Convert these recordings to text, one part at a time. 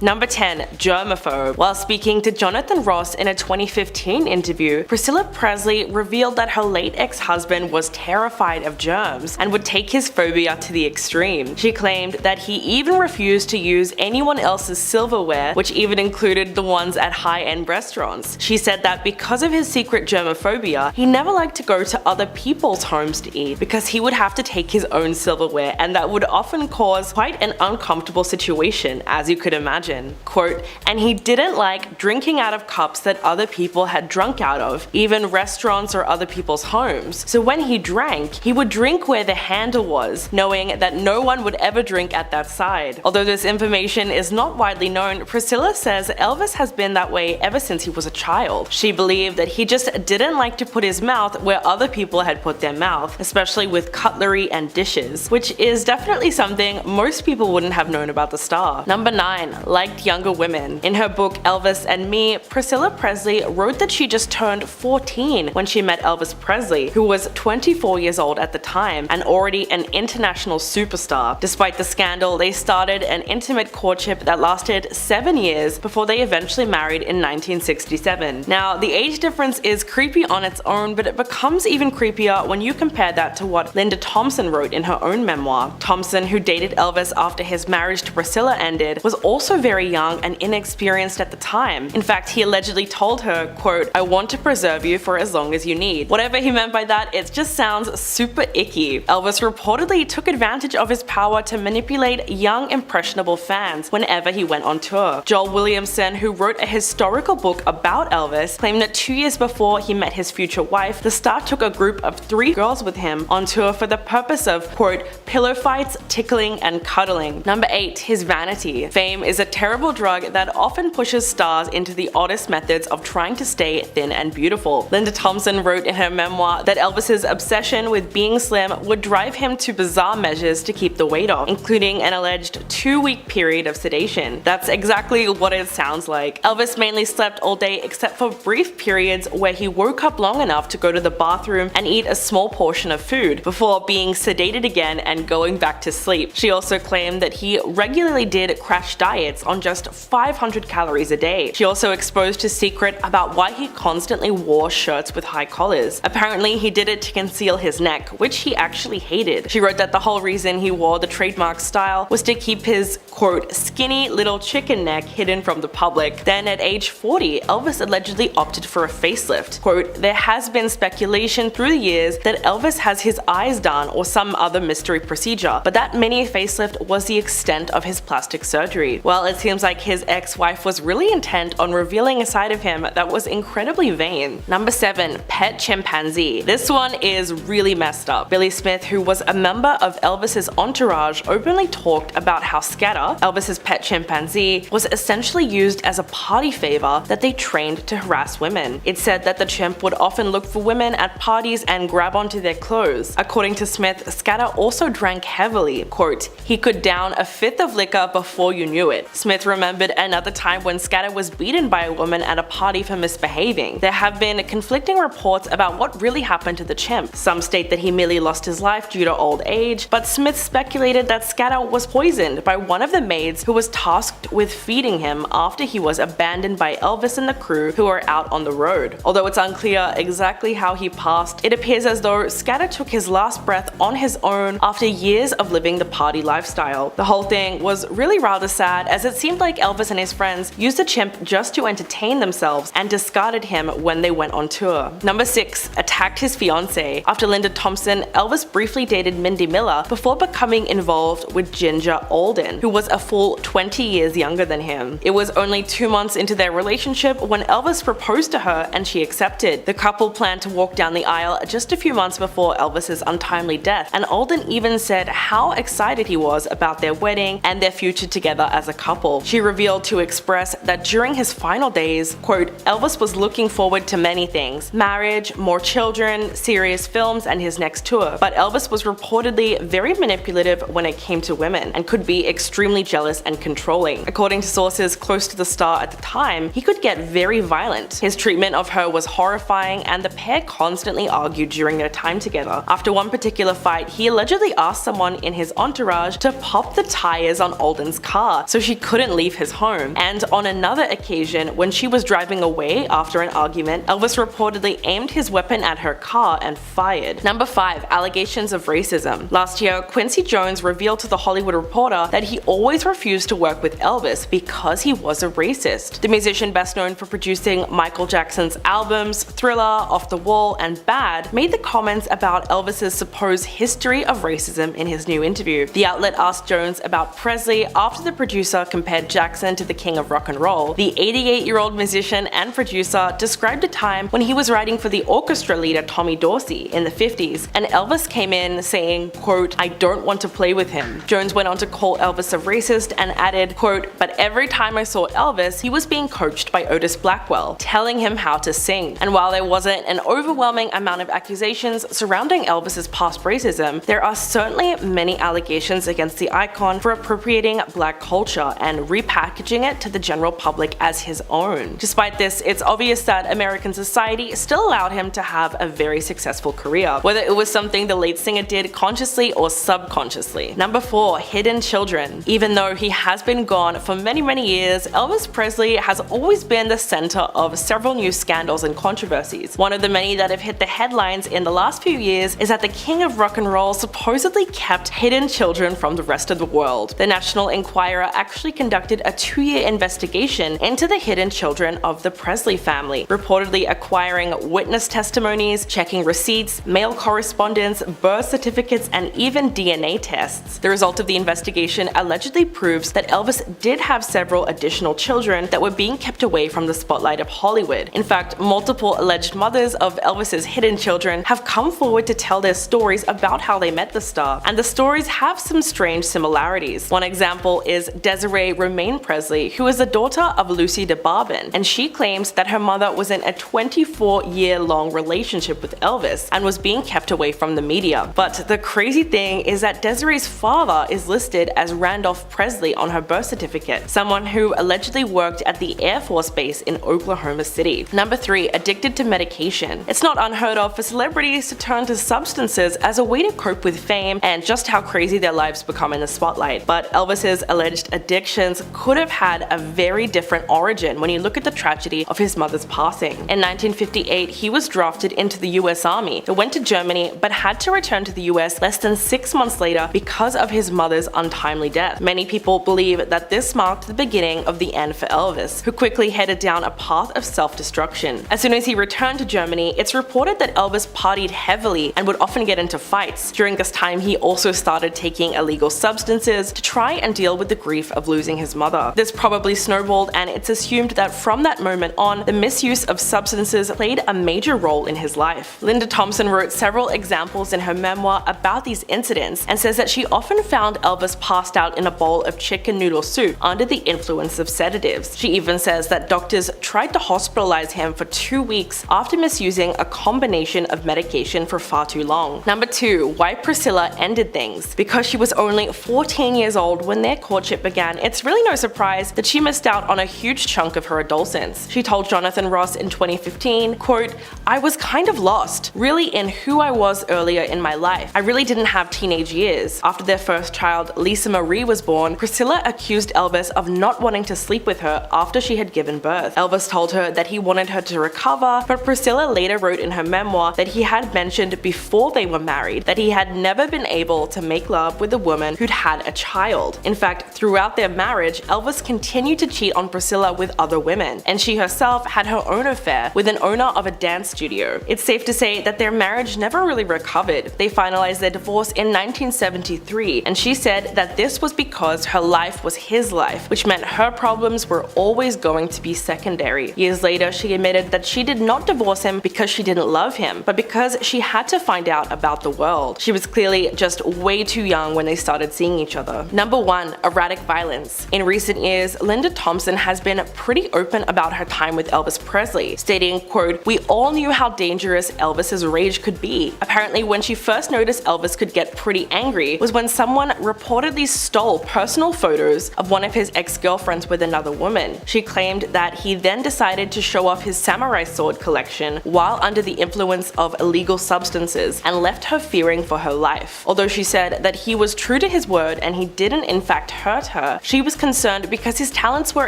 Number 10. Germaphobe. While speaking to Jonathan Ross in a 2015 interview, Priscilla Presley revealed that her late ex-husband was terrified of germs and would take his phobia to the extreme. She claimed that he even refused to use anyone else's silverware, which even included the ones at high-end restaurants. She said that because of his secret germophobia, he never liked to go to other people's homes to eat because he would have to take his own silverware, and that would often cause quite an uncomfortable situation, as you could imagine. Quote, and he didn't like drinking out of cups that other people had drunk out of, even restaurants or other people's homes. So when he drank, he would drink where the handle was, knowing that no one would ever drink at that side. Although this information is not widely known, Priscilla says Elvis has been that way ever since he was a child. She believed that he just didn't like to put his mouth where other people had put their mouth, especially with cutlery and dishes, which is definitely something most people wouldn't have known about the star. Number 9. Liked younger women. In her book Elvis and Me, Priscilla Presley wrote that she just turned 14 when she met Elvis Presley, who was 24 years old at the time and already an international superstar. Despite the scandal, they started an intimate courtship that lasted 7 years before they eventually married in 1967. Now, the age difference is creepy on its own, but it becomes even creepier when you compare that to what Linda Thompson wrote in her own memoir. Thompson, who dated Elvis after his marriage to Priscilla ended, was also very young and inexperienced at the time. In fact, he allegedly told her, quote, I want to preserve you for as long as you need. Whatever he meant by that, it just sounds super icky. Elvis reportedly took advantage of his power to manipulate young, impressionable fans whenever he went on tour. Joel Williamson, who wrote a historical book about Elvis, claimed that 2 years before he met his future wife, the star took a group of 3 girls with him on tour for the purpose of, quote, pillow fights, tickling, and cuddling. Number 8. His vanity. Fame is a terrible drug that often pushes stars into the oddest methods of trying to stay thin and beautiful. Linda Thompson wrote in her memoir that Elvis's obsession with being slim would drive him to bizarre measures to keep the weight off, including an alleged 2-week period of sedation. That's exactly what it sounds like. Elvis mainly slept all day except for brief periods where he woke up long enough to go to the bathroom and eat a small portion of food before being sedated again and going back to sleep. She also claimed that he regularly did crash diets on just 500 calories a day. She also exposed his secret about why he constantly wore shirts with high collars. Apparently, he did it to conceal his neck, which he actually hated. She wrote that the whole reason he wore the trademark style was to keep his, quote, skinny little chicken neck hidden from the public. Then at age 40, Elvis allegedly opted for a facelift. Quote, there has been speculation through the years that Elvis has his eyes done or some other mystery procedure, but that mini facelift was the extent of his plastic surgery. Well, it seems like his ex-wife was really intent on revealing a side of him that was incredibly vain. Number 7. Pet chimpanzee. This one is really messed up. Billy Smith, who was a member of Elvis's entourage, openly talked about how Scatter, Elvis's pet chimpanzee, was essentially used as a party favor that they trained to harass women. It said that the chimp would often look for women at parties and grab onto their clothes. According to Smith, Scatter also drank heavily. Quote, he could down a fifth of liquor before you knew it. Smith remembered another time when Scatter was beaten by a woman at a party for misbehaving. There have been conflicting reports about what really happened to the chimp. Some state that he merely lost his life due to old age, but Smith speculated that Scatter was poisoned by one of the maids who was tasked with feeding him after he was abandoned by Elvis and the crew who were out on the road. Although it's unclear exactly how he passed, it appears as though Scatter took his last breath on his own after years of living the party lifestyle. The whole thing was really rather sad, as it seemed like Elvis and his friends used the chimp just to entertain themselves and discarded him when they went on tour. Number 6. Attacked his fiance. After Linda Thompson, Elvis briefly dated Mindy Miller before becoming involved with Ginger Alden, who was a full 20 years younger than him. It was only 2 months into their relationship when Elvis proposed to her and she accepted. The couple planned to walk down the aisle just a few months before Elvis's untimely death, and Alden even said how excited he was about their wedding and their future together as a couple. She revealed to Express that during his final days, quote, Elvis was looking forward to many things: marriage, more children, serious films, and his next tour. But Elvis was reportedly very manipulative when it came to women and could be extremely jealous and controlling. According to sources close to the star at the time, he could get very violent. His treatment of her was horrifying, and the pair constantly argued during their time together. After one particular fight, he allegedly asked someone in his entourage to pop the tires on Alden's car so she couldn't leave his home, and on another occasion, when she was driving away after an argument, Elvis reportedly aimed his weapon at her car and fired. Number 5. Allegations of racism. Last year, Quincy Jones revealed to The Hollywood Reporter that he always refused to work with Elvis because he was a racist. The musician, best known for producing Michael Jackson's albums Thriller, Off the Wall, and Bad, made the comments about Elvis's supposed history of racism in his new interview. The outlet asked Jones about Presley after the producer compared Jackson to the king of rock and roll. The 88-year-old musician and producer described a time when he was writing for the orchestra leader Tommy Dorsey in the 50s, and Elvis came in saying, quote, "I don't want to play with him." Jones went on to call Elvis a racist and added, quote, "But every time I saw Elvis, he was being coached by Otis Blackwell, telling him how to sing." And while there wasn't an overwhelming amount of accusations surrounding Elvis's past racism, there are certainly many allegations against the icon for appropriating black culture and repackaging it to the general public as his own. Despite this, it's obvious that American society still allowed him to have a very successful career, whether it was something the lead singer did consciously or subconsciously. Number 4. Hidden children. Even though he has been gone for many years, Elvis Presley has always been the center of several new scandals and controversies. One of the many that have hit the headlines in the last few years is that the king of rock and roll supposedly kept hidden children from the rest of the world. The National Enquirer actually conducted a 2-year investigation into the hidden children of the Presley family, reportedly acquiring witness testimonies, checking receipts, mail correspondence, birth certificates, and even DNA tests. The result of the investigation allegedly proves that Elvis did have several additional children that were being kept away from the spotlight of Hollywood. In fact, multiple alleged mothers of Elvis's hidden children have come forward to tell their stories about how they met the star, and the stories have some strange similarities. One example is Desiree Romaine Presley, who is the daughter of Lucy DeBarban, and she claims that her mother was in a 24-year-long relationship with Elvis and was being kept away from the media. But the crazy thing is that Desiree's father is listed as Randolph Presley on her birth certificate, someone who allegedly worked at the Air Force Base in Oklahoma City. Number 3. Addicted to medication. It's not unheard of for celebrities to turn to substances as a way to cope with fame and just how crazy their lives become in the spotlight. But Elvis's alleged addictions could have had a very different origin when you look at the tragedy of his mother's passing. In 1958, he was drafted into the US Army, but went to Germany but had to return to the US less than 6 months later because of his mother's untimely death. Many people believe that this marked the beginning of the end for Elvis, who quickly headed down a path of self-destruction. As soon as he returned to Germany, it's reported that Elvis partied heavily and would often get into fights. During this time, he also started taking illegal substances to try and deal with the grief of losing his mother. This probably snowballed, and it's assumed that from that moment on, the misuse of substances played a major role in his life. Linda Thompson wrote several examples in her memoir about these incidents and says that she often found Elvis passed out in a bowl of chicken noodle soup under the influence of sedatives. She even says that doctors tried to hospitalize him for 2 weeks after misusing a combination of medication for far too long. Number 2. Why Priscilla ended things. Because she was only 14 years old when their courtship began, it's really no surprise that she missed out on a huge chunk of her adolescence. She told Jonathan Ross in 2015, quote, "I was kind of lost, really, in who I was earlier in my life. I really didn't have teenage years." After their first child, Lisa Marie, was born, Priscilla accused Elvis of not wanting to sleep with her after she had given birth. Elvis told her that he wanted her to recover, but Priscilla later wrote in her memoir that he had mentioned before they were married that he had never been able to make love with a woman who'd had a child. In fact, throughout their marriage, Elvis continued to cheat on Priscilla with other women, and she herself had her own affair with an owner of a dance studio. It's safe to say that their marriage never really recovered. They finalized their divorce in 1973, and she said that this was because her life was his life, which meant her problems were always going to be secondary. Years later, she admitted that she did not divorce him because she didn't love him, but because she had to find out about the world. She was clearly just way too young when they started seeing each other. Number 1. Erratic violence. In recent years, Linda Thompson has been pretty open about her time with Elvis Presley, stating, quote, "We all knew how dangerous Elvis's rage could be. Apparently, when she first noticed Elvis could get pretty angry was when someone reportedly stole personal photos of one of his ex-girlfriends with another woman. She claimed that he then decided to show off his samurai sword collection while under the influence of illegal substances and left her fearing for her life. Although she said that he was true to his word and he didn't in fact hurt her, she she was concerned because his talents were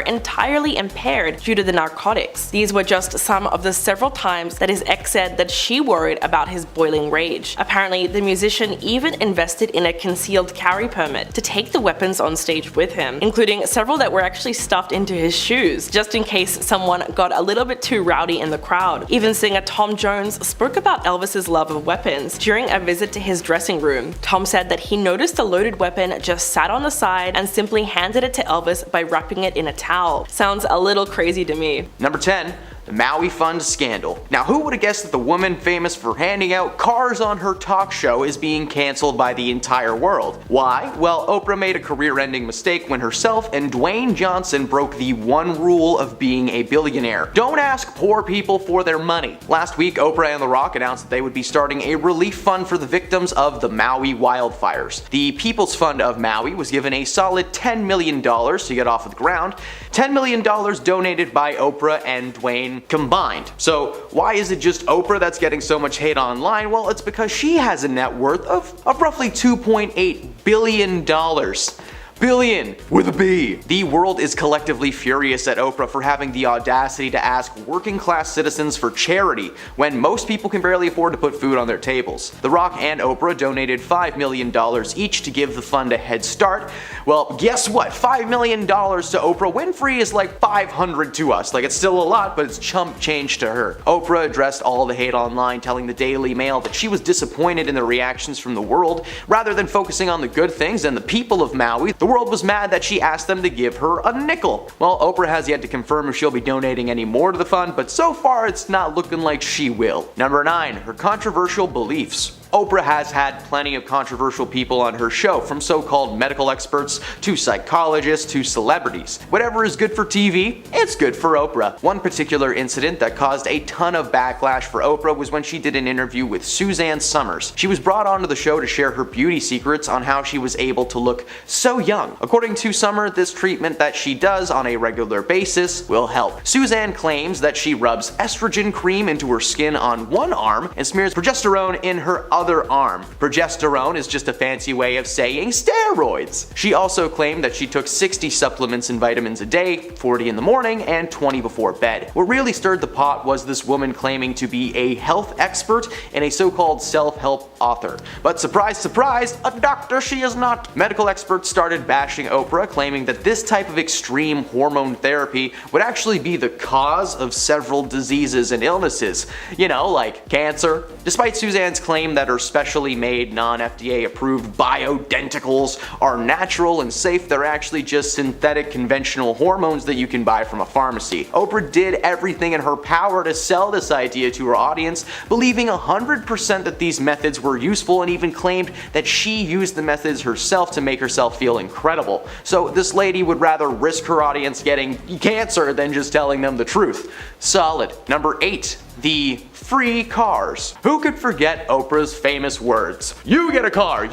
entirely impaired due to the narcotics. These were just some of the several times that his ex said that she worried about his boiling rage. Apparently, the musician even invested in a concealed carry permit to take the weapons on stage with him, including several that were actually stuffed into his shoes, just in case someone got a little bit too rowdy in the crowd. Even singer Tom Jones spoke about Elvis's love of weapons during a visit to his dressing room. Tom said that he noticed a loaded weapon just sat on the side and simply handed it to Elvis by wrapping it in a towel. Sounds a little crazy to me. Number 10. The Maui Fund Scandal. Now, who would have guessed that the woman famous for handing out cars on her talk show is being cancelled by the entire world? Why? Well, Oprah made a career-ending mistake when herself and Dwayne Johnson broke the one rule of being a billionaire. Don't ask poor people for their money. Last week, Oprah and The Rock announced that they would be starting a relief fund for the victims of the Maui wildfires. The People's Fund of Maui was given a solid $10 million to get off of the ground. $10 million donated by Oprah and Dwayne combined. So why is it just Oprah that's getting so much hate online? Well, it's because she has a net worth of roughly $2.8 billion. Billion with a B. The world is collectively furious at Oprah for having the audacity to ask working class citizens for charity when most people can barely afford to put food on their tables. The Rock and Oprah donated $5 million each to give the fund a head start. Well, guess what? $5 million to Oprah Winfrey is like $500 to us. Like, it's still a lot, but it's chump change to her. Oprah addressed all the hate online, telling the Daily Mail that she was disappointed in the reactions from the world. Rather than focusing on the good things and the people of Maui, the world was mad that she asked them to give her a nickel. Well, Oprah has yet to confirm if she'll be donating any more to the fund, but so far it's not looking like she will. Number 9. Her controversial beliefs. Oprah has had plenty of controversial people on her show, from so-called medical experts to psychologists to celebrities. Whatever is good for TV, it's good for Oprah. One particular incident that caused a ton of backlash for Oprah was when she did an interview with Suzanne Summers. She was brought onto the show to share her beauty secrets on how she was able to look so young. According to Summer, this treatment that she does on a regular basis will help. Suzanne claims that she rubs estrogen cream into her skin on one arm and smears progesterone in her other arm. Progesterone is just a fancy way of saying steroids. She also claimed that she took 60 supplements and vitamins a day, 40 in the morning and 20 before bed. What really stirred the pot was this woman claiming to be a health expert and a so-called self-help author. But surprise, surprise, a doctor she is not. Medical experts started bashing Oprah, claiming that this type of extreme hormone therapy would actually be the cause of several diseases and illnesses. You know, like cancer. Despite Suzanne's claim that her specially made, non-FDA approved bioidenticals are natural and safe, they're actually just synthetic conventional hormones that you can buy from a pharmacy. Oprah did everything in her power to sell this idea to her audience, believing 100% that these methods were useful, and even claimed that she used the methods herself to make herself feel incredible. So this lady would rather risk her audience getting cancer than just telling them the truth. Solid. Number 8. The free cars. Who could forget Oprah's famous words? You get a car,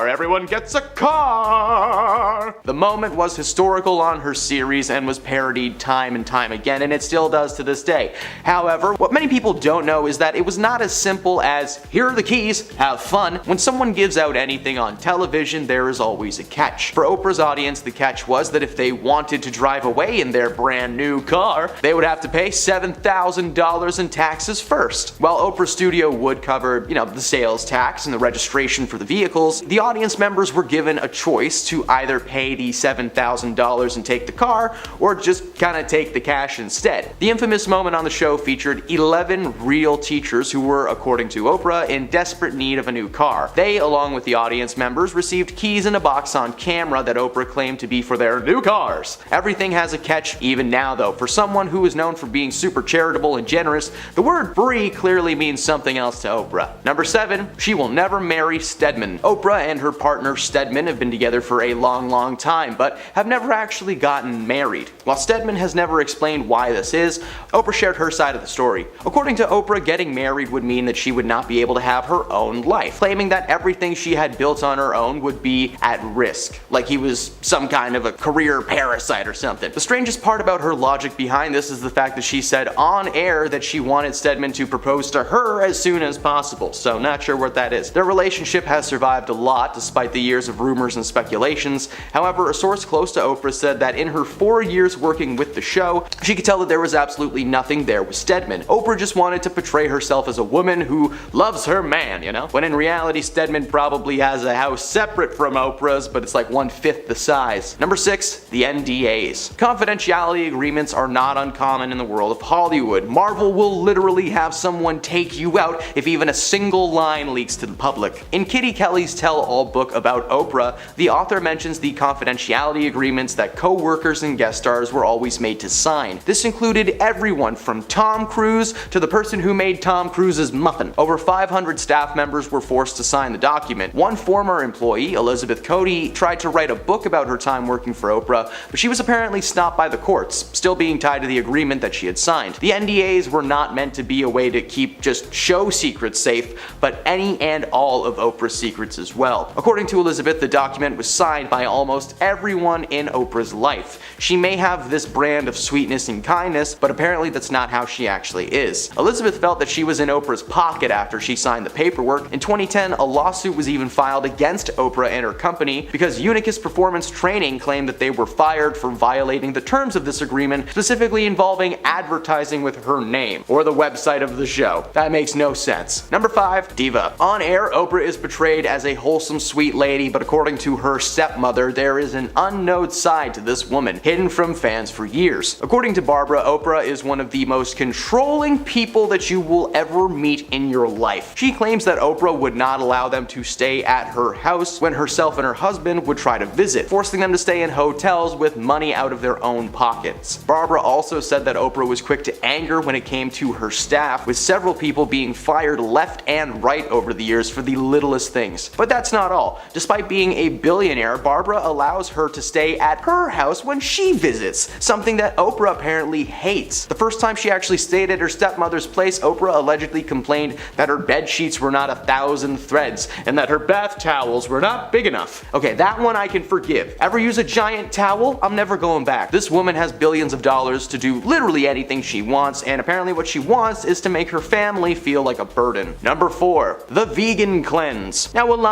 everyone gets a car! The moment was historical on her series and was parodied time and time again, and it still does to this day. However, what many people don't know is that it was not as simple as, here are the keys, have fun. When someone gives out anything on television, there is always a catch. For Oprah's audience, the catch was that if they wanted to drive away in their brand new car, they would have to pay $7,000 in taxes first. While Oprah's studio would cover, the sales tax and the registration for the vehicles, the audience members were given a choice to either pay the $7,000 and take the car, or just kind of take the cash instead. The infamous moment on the show featured 11 real teachers who were, according to Oprah, in desperate need of a new car. They, along with the audience members, received keys in a box on camera that Oprah claimed to be for their new cars. Everything has a catch, even now though. For someone who is known for being super charitable and generous, the word free clearly means something else to Oprah. Number 7. She will never marry Stedman. Oprah and her partner Stedman have been together for a long time, but have never actually gotten married. While Stedman has never explained why this is, Oprah shared her side of the story. According to Oprah, getting married would mean that she would not be able to have her own life, claiming that everything she had built on her own would be at risk, like he was some kind of a career parasite or something. The strangest part about her logic behind this is the fact that she said on air that she wanted Stedman to propose to her as soon as possible, so not sure what that is. Their relationship has survived a lot despite the years of rumors and speculations. However, a source close to Oprah said that in her 4 years working with the show, she could tell that there was absolutely nothing there with Stedman. Oprah just wanted to portray herself as a woman who loves her man, you know? When in reality, Stedman probably has a house separate from Oprah's, but it's like 1/5 the size. Number 6, the NDAs. Confidentiality agreements are not uncommon in the world of Hollywood. Marvel will literally have someone take you out if even a single line leaks to the public. In Kitty Kelly's tell-all book about Oprah, the author mentions the confidentiality agreements that co-workers and guest stars were always made to sign. This included everyone from Tom Cruise to the person who made Tom Cruise's muffin. Over 500 staff members were forced to sign the document. One former employee, Elizabeth Cody, tried to write a book about her time working for Oprah, but she was apparently stopped by the courts, still being tied to the agreement that she had signed. The NDAs were not meant to be a way to keep just show secrets safe, but any and all of Oprah's secrets as well. According to Elizabeth, the document was signed by almost everyone in Oprah's life. She may have this brand of sweetness and kindness, but apparently that's not how she actually is. Elizabeth felt that she was in Oprah's pocket after she signed the paperwork. In 2010, a lawsuit was even filed against Oprah and her company because Unicus Performance Training claimed that they were fired for violating the terms of this agreement, specifically involving advertising with her name or the website of the show. That makes no sense. Number 5, diva. On air, Oprah is portrayed as a wholesome, sweet lady, but according to her stepmother, there is an unknown side to this woman, hidden from fans for years. According to Barbara, Oprah is one of the most controlling people that you will ever meet in your life. She claims that Oprah would not allow them to stay at her house when herself and her husband would try to visit, forcing them to stay in hotels with money out of their own pockets. Barbara also said that Oprah was quick to anger when it came to her staff, with several people being fired left and right over the years for the littlest things. But that's not all. Despite being a billionaire, Barbara allows her to stay at her house when she visits, something that Oprah apparently hates. The first time she actually stayed at her stepmother's place, Oprah allegedly complained that her bed sheets were not 1,000 threads and that her bath towels were not big enough. Okay, that one I can forgive. Ever use a giant towel? I'm never going back. This woman has billions of dollars to do literally anything she wants, and apparently what she wants is to make her family feel like a burden. Number 4, the vegan cleanse. Now when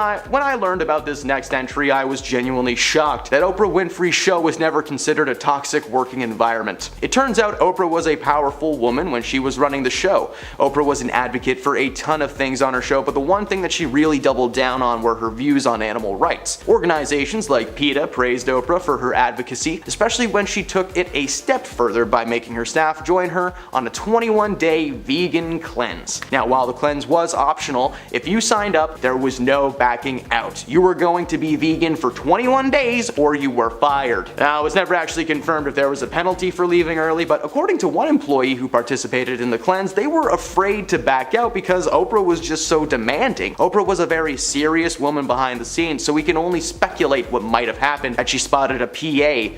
I learned about this next entry, I was genuinely shocked that Oprah Winfrey's show was never considered a toxic working environment. It turns out Oprah was a powerful woman when she was running the show. Oprah was an advocate for a ton of things on her show, but the one thing that she really doubled down on were her views on animal rights. Organizations like PETA praised Oprah for her advocacy, especially when she took it a step further by making her staff join her on a 21-day vegan cleanse. Now, while the cleanse was optional, if you signed up, there was no backing out. You were going to be vegan for 21 days or you were fired. Now, it was never actually confirmed if there was a penalty for leaving early, but according to one employee who participated in the cleanse, they were afraid to back out because Oprah was just so demanding. Oprah was a very serious woman behind the scenes, so we can only speculate what might have happened had she spotted a PA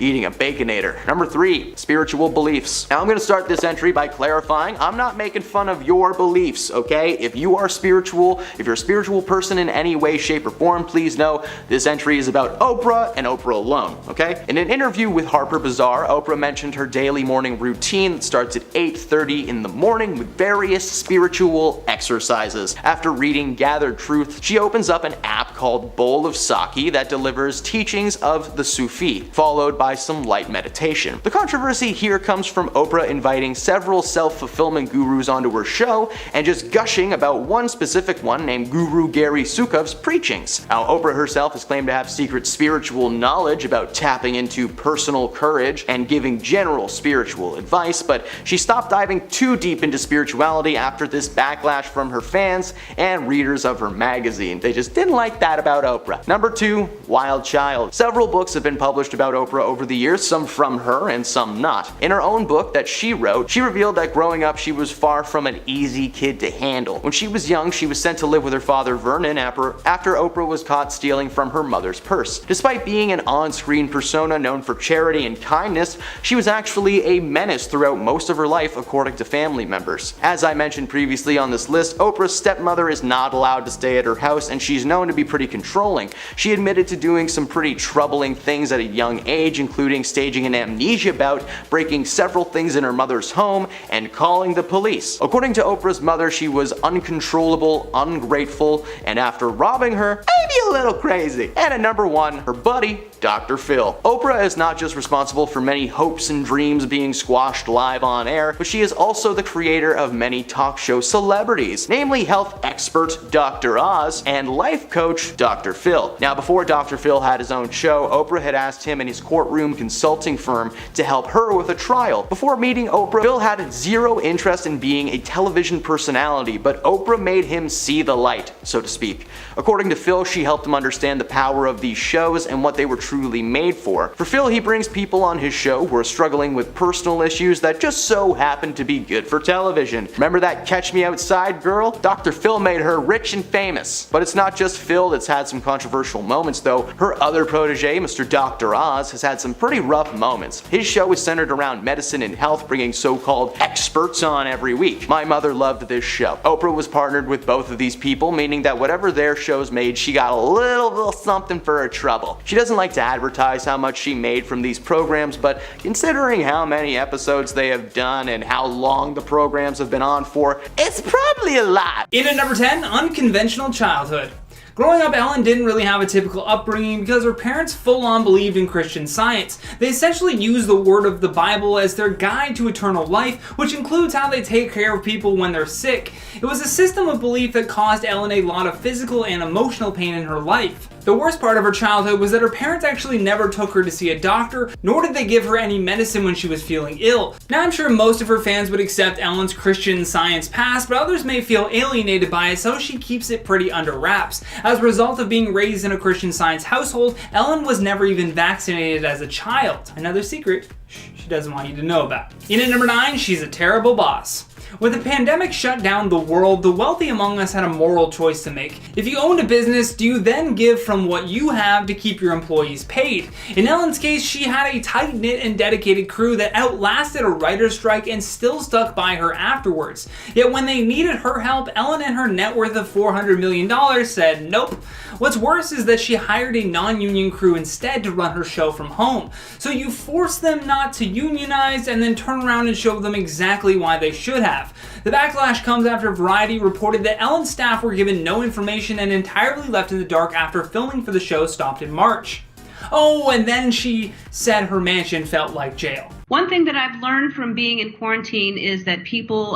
eating a Baconator. Number 3, spiritual beliefs. Now I'm going to start this entry by clarifying I'm not making fun of your beliefs, okay? If you are spiritual, if you're a spiritual person in any way, shape, or form, please know this entry is about Oprah and Oprah alone, okay? In an interview with Harper Bazaar, Oprah mentioned her daily morning routine that starts at 8:30 in the morning with various spiritual exercises. After reading Gathered Truth, she opens up an app called Bowl of Sake that delivers teachings of the Sufi, followed by some light meditation. The controversy here comes from Oprah inviting several self-fulfillment gurus onto her show and just gushing about one specific one named Guru Gary Sukhav's preachings. Now, Oprah herself has claimed to have secret spiritual knowledge about tapping into personal courage and giving general spiritual advice, but she stopped diving too deep into spirituality after this backlash from her fans and readers of her magazine. They just didn't like that about Oprah. Number 2, Wild Child. Several books have been published about Oprah over the years, some from her and some not. In her own book that she wrote, she revealed that growing up she was far from an easy kid to handle. When she was young, she was sent to live with her father Vernon after Oprah was caught stealing from her mother's purse. Despite being an on-screen persona known for charity and kindness, she was actually a menace throughout most of her life according to family members. As I mentioned previously on this list, Oprah's stepmother is not allowed to stay at her house and she's known to be pretty controlling. She admitted to doing some pretty troubling things at a young age, including staging an amnesia bout, breaking several things in her mother's home, and calling calling the police. According to Oprah's mother, she was uncontrollable, ungrateful, and after robbing her, maybe a little crazy. And at number 1, her buddy, Dr. Phil. Oprah is not just responsible for many hopes and dreams being squashed live on air, but she is also the creator of many talk show celebrities, namely health expert Dr. Oz and life coach Dr. Phil. Now, before Dr. Phil had his own show, Oprah had asked him and his courtroom consulting firm to help her with a trial. Before meeting Oprah, Phil had zero interest in being a television personality, but Oprah made him see the light, so to speak. According to Phil, she helped him understand the power of these shows and what they were truly made for. For Phil, he brings people on his show who are struggling with personal issues that just so happen to be good for television. Remember that Catch Me Outside girl? Dr. Phil made her rich and famous. But it's not just Phil that's had some controversial moments though. Her other protege, Mr. Dr. Oz, has had some pretty rough moments. His show is centered around medicine and health, bringing so-called experts on every week. My mother loved this show. Oprah was partnered with both of these people, meaning that whatever their shows made, she got a little something for her trouble. She doesn't like to advertise how much she made from these programs, but considering how many episodes they have done and how long the programs have been on for, it's probably a lot. In at number 10, unconventional childhood. Growing up, Ellen didn't really have a typical upbringing because her parents full-on believed in Christian Science. They essentially used the word of the Bible as their guide to eternal life, which includes how they take care of people when they're sick. It was a system of belief that caused Ellen a lot of physical and emotional pain in her life. The worst part of her childhood was that her parents actually never took her to see a doctor, nor did they give her any medicine when she was feeling ill. Now, I'm sure most of her fans would accept Ellen's Christian Science past, but others may feel alienated by it, so she keeps it pretty under wraps. As a result of being raised in a Christian Science household, Ellen was never even vaccinated as a child. Another secret she doesn't want you to know about. In at number 9, she's a terrible boss. When the pandemic shut down the world, the wealthy among us had a moral choice to make. If you owned a business, do you then give from what you have to keep your employees paid? In Ellen's case, she had a tight-knit and dedicated crew that outlasted a writer's strike and still stuck by her afterwards. Yet when they needed her help, Ellen and her net worth of $400 million said nope. What's worse is that she hired a non-union crew instead to run her show from home. So you force them not to unionize and then turn around and show them exactly why they should have. The backlash comes after Variety reported that Ellen's staff were given no information and entirely left in the dark after filming for the show stopped in March. Oh, and then she said her mansion felt like jail. One thing that I've learned from being in quarantine is that people,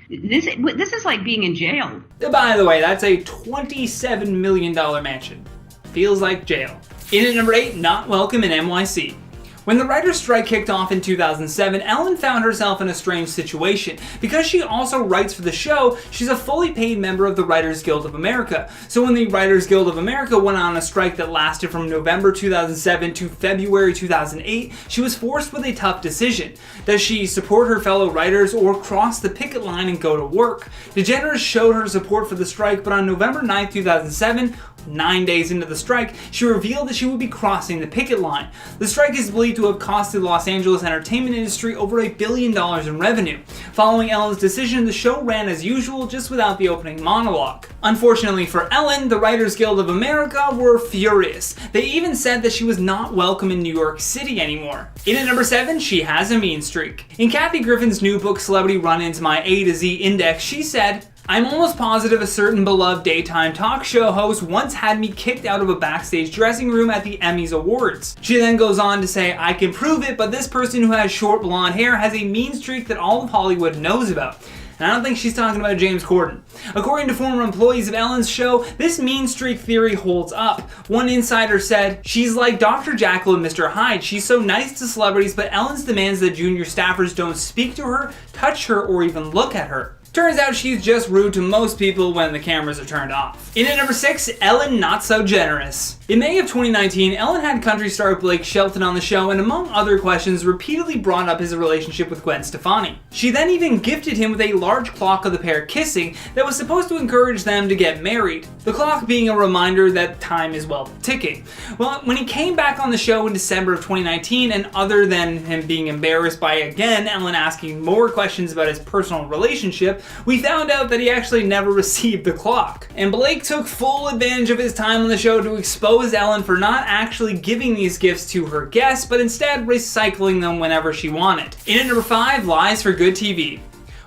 this is like being in jail. By the way, that's a $27 million mansion. Feels like jail. In at number 8, not welcome in NYC. When the writer's strike kicked off in 2007, Ellen found herself in a strange situation. Because she also writes for the show, she's a fully paid member of the Writers Guild of America. So when the Writers Guild of America went on a strike that lasted from November 2007 to February 2008, she was forced with a tough decision. Does she support her fellow writers or cross the picket line and go to work? DeGeneres showed her support for the strike, but on November 9, 2007, 9 days into the strike, she revealed that she would be crossing the picket line. The strike is believed to have cost the Los Angeles entertainment industry over $1 billion in revenue. Following Ellen's decision, the show ran as usual, just without the opening monologue. Unfortunately for Ellen, the Writers Guild of America were furious. They even said that she was not welcome in New York City anymore. In at number 7, she has a mean streak. In Kathy Griffin's new book, Celebrity Run-Ins: My A to Z Index, she said, "I'm almost positive a certain beloved daytime talk show host once had me kicked out of a backstage dressing room at the Emmys Awards." She then goes on to say, "I can prove it, but this person who has short blonde hair has a mean streak that all of Hollywood knows about." And I don't think she's talking about James Corden. According to former employees of Ellen's show, this mean streak theory holds up. One insider said, "She's like Dr. Jekyll and Mr. Hyde. She's so nice to celebrities, but Ellen's demands that junior staffers don't speak to her, touch her, or even look at her." Turns out she's just rude to most people when the cameras are turned off. In at number 6, Ellen Not So Generous. In May of 2019, Ellen had country star Blake Shelton on the show and among other questions repeatedly brought up his relationship with Gwen Stefani. She then even gifted him with a large clock of the pair kissing that was supposed to encourage them to get married. The clock being a reminder that time is well ticking. Well, when he came back on the show in December of 2019, and other than him being embarrassed by again Ellen asking more questions about his personal relationship, we found out that he actually never received the clock. And Blake took full advantage of his time on the show to expose Ellen for not actually giving these gifts to her guests, but instead recycling them whenever she wanted. In at number 5, lies for good TV.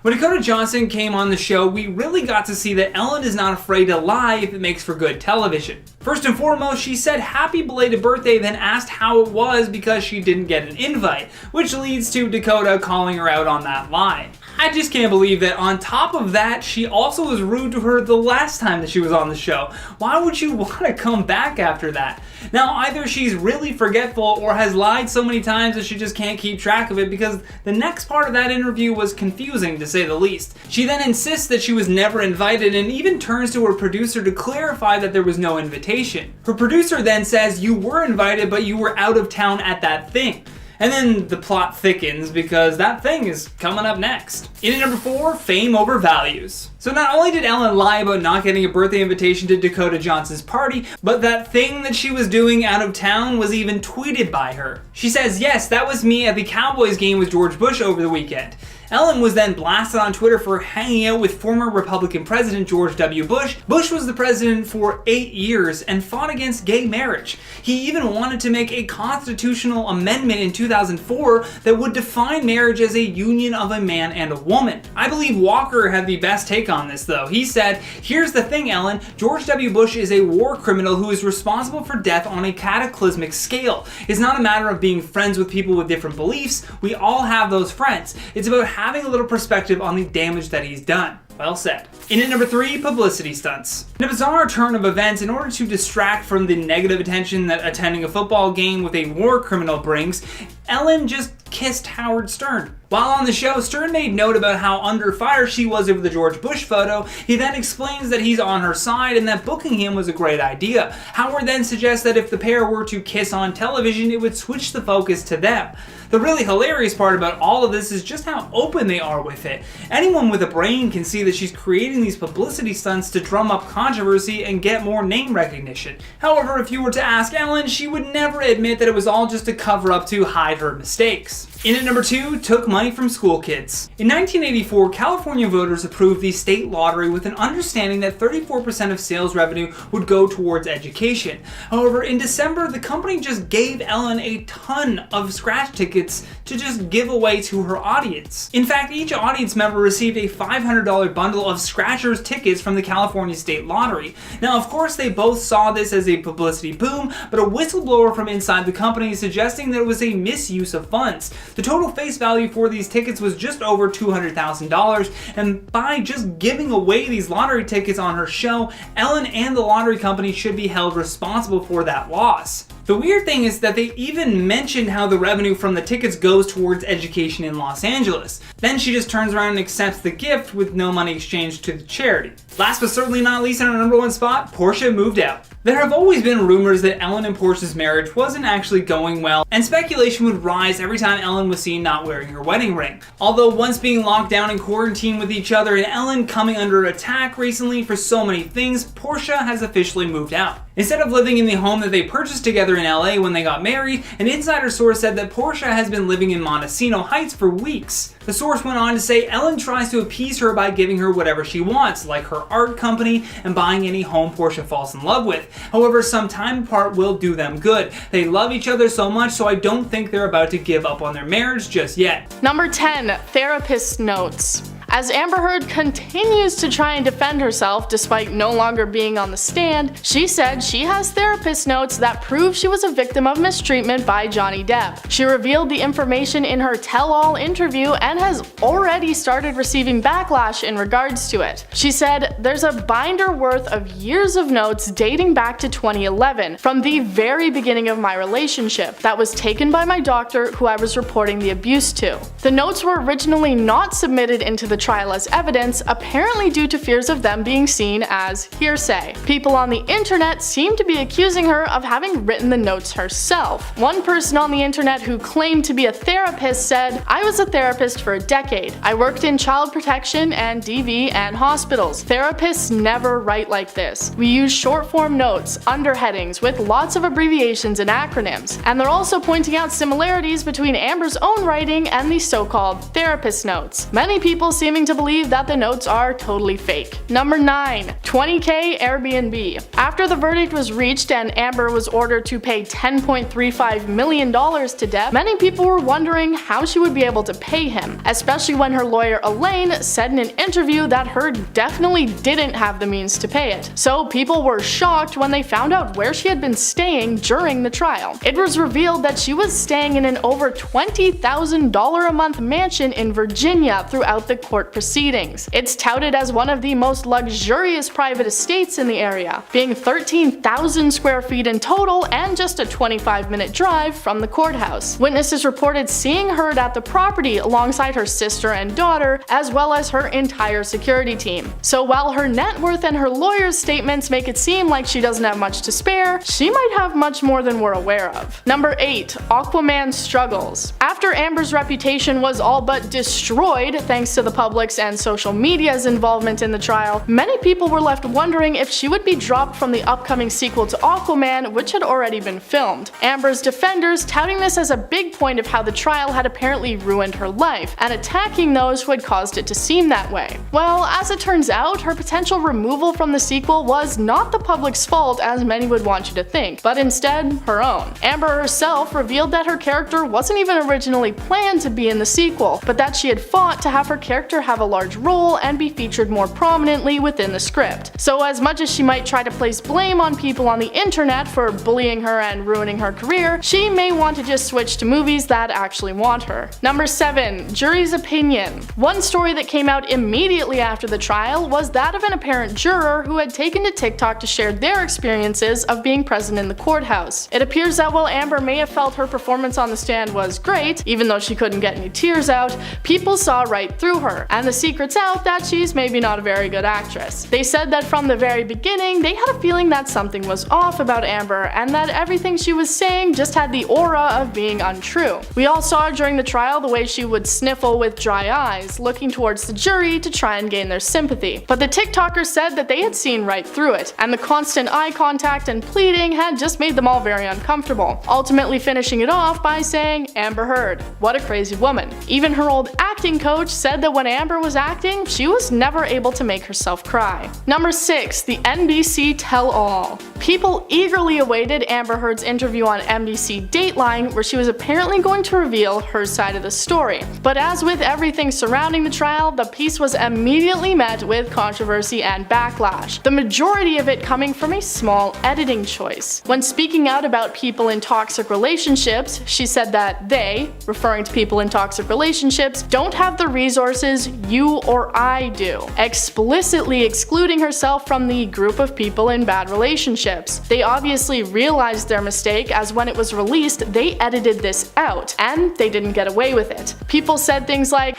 When Dakota Johnson came on the show, we really got to see that Ellen is not afraid to lie if it makes for good television. First and foremost, she said happy belated birthday, then asked how it was because she didn't get an invite, which leads to Dakota calling her out on that lie. I just can't believe that on top of that, she also was rude to her the last time that she was on the show. Why would you want to come back after that? Now, either she's really forgetful or has lied so many times that she just can't keep track of it, because the next part of that interview was confusing to say the least. She then insists that she was never invited and even turns to her producer to clarify that there was no invitation. Her producer then says, "You were invited, but you were out of town at that thing." And then the plot thickens because that thing is coming up next. In at number 4, fame over values. So not only did Ellen lie about not getting a birthday invitation to Dakota Johnson's party, but that thing that she was doing out of town was even tweeted by her. She says, "Yes, that was me at the Cowboys game with George Bush over the weekend." Ellen was then blasted on Twitter for hanging out with former Republican President George W. Bush. Bush was the president for 8 years and fought against gay marriage. He even wanted to make a constitutional amendment in 2004 that would define marriage as a union of a man and a woman. I believe Walker had the best take on this though. He said, "Here's the thing, Ellen. George W. Bush is a war criminal who is responsible for death on a cataclysmic scale. It's not a matter of being friends with people with different beliefs. We all have those friends. It's about having a little perspective on the damage that he's done." Well said. In at number 3, publicity stunts. In a bizarre turn of events, in order to distract from the negative attention that attending a football game with a war criminal brings, Ellen just kissed Howard Stern. While on the show, Stern made note about how under fire she was over the George Bush photo. He then explains that he's on her side and that booking him was a great idea. Howard then suggests that if the pair were to kiss on television, it would switch the focus to them. The really hilarious part about all of this is just how open they are with it. Anyone with a brain can see that she's creating these publicity stunts to drum up controversy and get more name recognition. However, if you were to ask Ellen, she would never admit that it was all just a cover up to hide her mistakes. In at number 2, took money from school kids. In 1984, California voters approved the state lottery with an understanding that 34% of sales revenue would go towards education. However, in December, the company just gave Ellen a ton of scratch tickets to just give away to her audience. In fact, each audience member received a $500 bundle of scratchers tickets from the California State Lottery. Now, of course, they both saw this as a publicity boom, but a whistleblower from inside the company is suggesting that it was a misuse of funds. The total face value for these tickets was just over $200,000, and by just giving away these lottery tickets on her show, Ellen and the lottery company should be held responsible for that loss. The weird thing is that they even mentioned how the revenue from the tickets goes towards education in Los Angeles. Then she just turns around and accepts the gift with no money exchanged to the charity. Last but certainly not least, in our number 1 spot, Portia moved out. There have always been rumors that Ellen and Portia's marriage wasn't actually going well, and speculation would rise every time Ellen was seen not wearing her wedding ring. Although once being locked down in quarantine with each other and Ellen coming under attack recently for so many things, Portia has officially moved out. Instead of living in the home that they purchased together in LA when they got married, an insider source said that Portia has been living in Montecito Heights for weeks. The source went on to say Ellen tries to appease her by giving her whatever she wants, like her art company and buying any home Portia falls in love with. However, some time apart will do them good. They love each other so much, so I don't think they're about to give up on their marriage just yet. Number 10, therapist notes. As Amber Heard continues to try and defend herself despite no longer being on the stand, she said she has therapist notes that prove she was a victim of mistreatment by Johnny Depp. She revealed the information in her tell-all interview and has already started receiving backlash in regards to it. She said, "There's a binder worth of years of notes dating back to 2011, from the very beginning of my relationship, that was taken by my doctor who I was reporting the abuse to. The notes were originally not submitted into the trial as evidence, apparently due to fears of them being seen as hearsay. People on the internet seem to be accusing her of having written the notes herself. One person on the internet who claimed to be a therapist said, "I was a therapist for a decade. I worked in child protection and DV and hospitals. Therapists never write like this. We use short form notes, underheadings with lots of abbreviations and acronyms." And they're also pointing out similarities between Amber's own writing and the so-called therapist notes. Many people seem seeming to believe that the notes are totally fake. Number 9. $20K Airbnb. After the verdict was reached and Amber was ordered to pay $10.35 million to Depp, many people were wondering how she would be able to pay him, especially when her lawyer Elaine said in an interview that Heard definitely didn't have the means to pay it. So people were shocked when they found out where she had been staying during the trial. It was revealed that she was staying in an over $20,000 a month mansion in Virginia throughout the court proceedings. It's touted as one of the most luxurious private estates in the area, being 13,000 square feet in total and just a 25-minute drive from the courthouse. Witnesses reported seeing Heard at the property alongside her sister and daughter, as well as her entire security team. So while her net worth and her lawyer's statements make it seem like she doesn't have much to spare, she might have much more than we're aware of. Number 8. Aquaman struggles. After Amber's reputation was all but destroyed thanks to the public's and social media's involvement in the trial, many people were left wondering if she would be dropped from the upcoming sequel to Aquaman, which had already been filmed. Amber's defenders touting this as a big point of how the trial had apparently ruined her life, and attacking those who had caused it to seem that way. Well, as it turns out, her potential removal from the sequel was not the public's fault as many would want you to think, but instead her own. Amber herself revealed that her character wasn't even originally planned to be in the sequel, but that she had fought to have her character have a large role and be featured more prominently within the script. So as much as she might try to place blame on people on the internet for bullying her and ruining her career, she may want to just switch to movies that actually want her. Number 7. Jury's opinion. One story that came out immediately after the trial was that of an apparent juror who had taken to TikTok to share their experiences of being present in the courthouse. It appears that while Amber may have felt her performance on the stand was great, even though she couldn't get any tears out, people saw right through her, and the secret's out that she's maybe not a very good actress. They said that from the very beginning, they had a feeling that something was off about Amber, and that everything she was saying just had the aura of being untrue. We all saw during the trial the way she would sniffle with dry eyes, looking towards the jury to try and gain their sympathy. But the TikTokers said that they had seen right through it, and the constant eye contact and pleading had just made them all very uncomfortable, ultimately finishing it off by saying, "Amber Heard, what a crazy woman." Even her old acting coach said that when Amber was acting, she was never able to make herself cry. Number 6. The NBC Tell-All. People eagerly awaited Amber Heard's interview on NBC Dateline, where she was apparently going to reveal her side of the story. But as with everything surrounding the trial, the piece was immediately met with controversy and backlash, the majority of it coming from a small editing choice. When speaking out about people in toxic relationships, she said that they, referring to people in toxic relationships, don't have the resources you or I do, explicitly excluding herself from the group of people in bad relationships. They obviously realized their mistake, as when it was released, they edited this out, and they didn't get away with it. People said things like,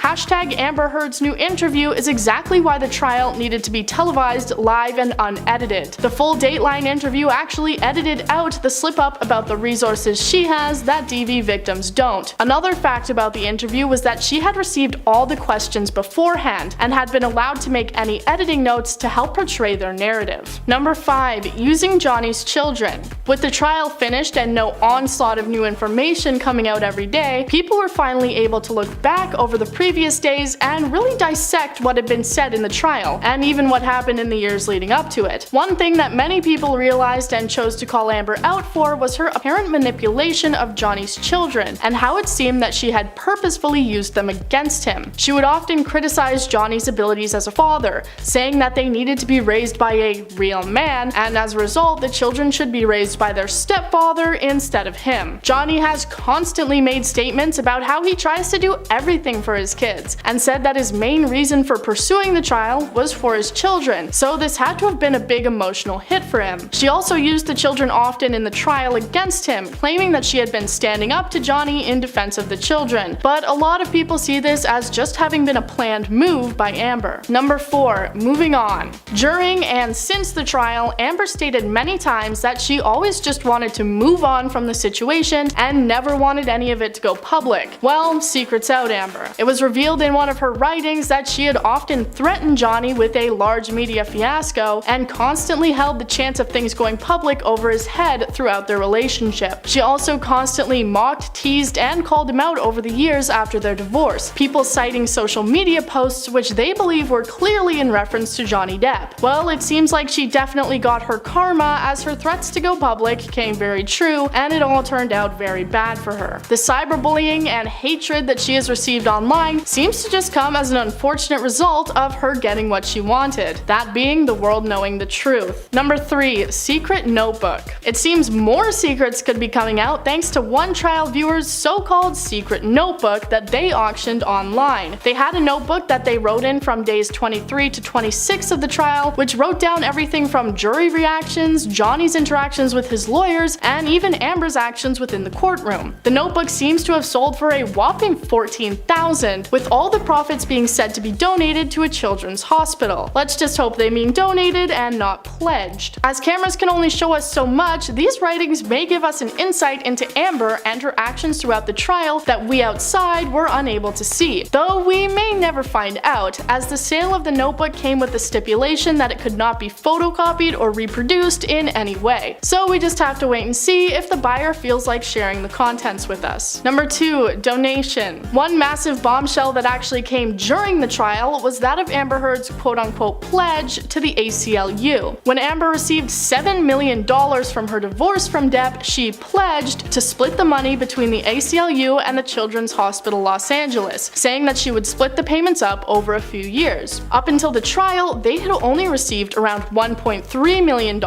#Amber Heard's new interview is exactly why the trial needed to be televised live and unedited. The full Dateline interview actually edited out the slip-up about the resources she has that DV victims don't. Another fact about the interview was that she had received all the questions beforehand and had been allowed to make any editing notes to help portray their narrative. Number 5. Using Johnny's children. With the trial finished and no onslaught of new information coming out every day, people were finally able to look back over the previous days and really dissect what had been said in the trial, and even what happened in the years leading up to it. One thing that many people realized and chose to call Amber out for was her apparent manipulation of Johnny's children, and how it seemed that she had purposefully used them against him. She would often criticize Johnny's abilities as a father, saying that they needed to be raised by a real man, and as a result, the children should be raised by their stepfather instead of him. Johnny has constantly made statements about how he tries to do everything for his kids, and said that his main reason for pursuing the trial was for his children, so this had to have been a big emotional hit for him. She also used the children often in the trial against him, claiming that she had been standing up to Johnny in defense of the children, but a lot of people see this as just having been a planned move by Amber. Number 4. Moving on. During and since the trial, Amber stated many times that she always just wanted to move on from the situation and never wanted any of it to go public. Well, secret's out, Amber. It was revealed in one of her writings that she had often threatened Johnny with a large media fiasco and constantly held the chance of things going public over his head throughout their relationship. She also constantly mocked, teased, and called him out over the years after their divorce, people citing social media posts which they believe were clearly in reference to Johnny Depp. Well, it seems like she definitely got her karma, as her threats to go public came very true, and it all turned out very bad for her. The cyberbullying and hatred that she has received online seems to just come as an unfortunate result of her getting what she wanted, that being the world knowing the truth. Number 3. Secret notebook. It seems more secrets could be coming out thanks to one trial viewer's so-called secret notebook that they auctioned online. They had a notebook that they wrote in from days 23 to 26 of the trial, which wrote down everything from jury reactions, Johnny's interactions with his lawyers, and even Amber's actions within the courtroom. The notebook seems to have sold for a whopping $14,000, with all the profits being said to be donated to a children's hospital. Let's just hope they mean donated and not pledged. As cameras can only show us so much, these writings may give us an insight into Amber and her actions throughout the trial that we outside were unable to see, though we may never find out, as the sale of the notebook came with the stipulation that it could not be photocopied or reproduced in any way. So we just have to wait and see if the buyer feels like sharing the contents with us. Number 2. Donation. One massive bombshell that actually came during the trial was that of Amber Heard's quote-unquote pledge to the ACLU. When Amber received $7 million from her divorce from Depp, she pledged to split the money between the ACLU and the Children's Hospital Los Angeles, saying that she would split the payments up over a few years. Up until the trial, they had only received around $1.3 million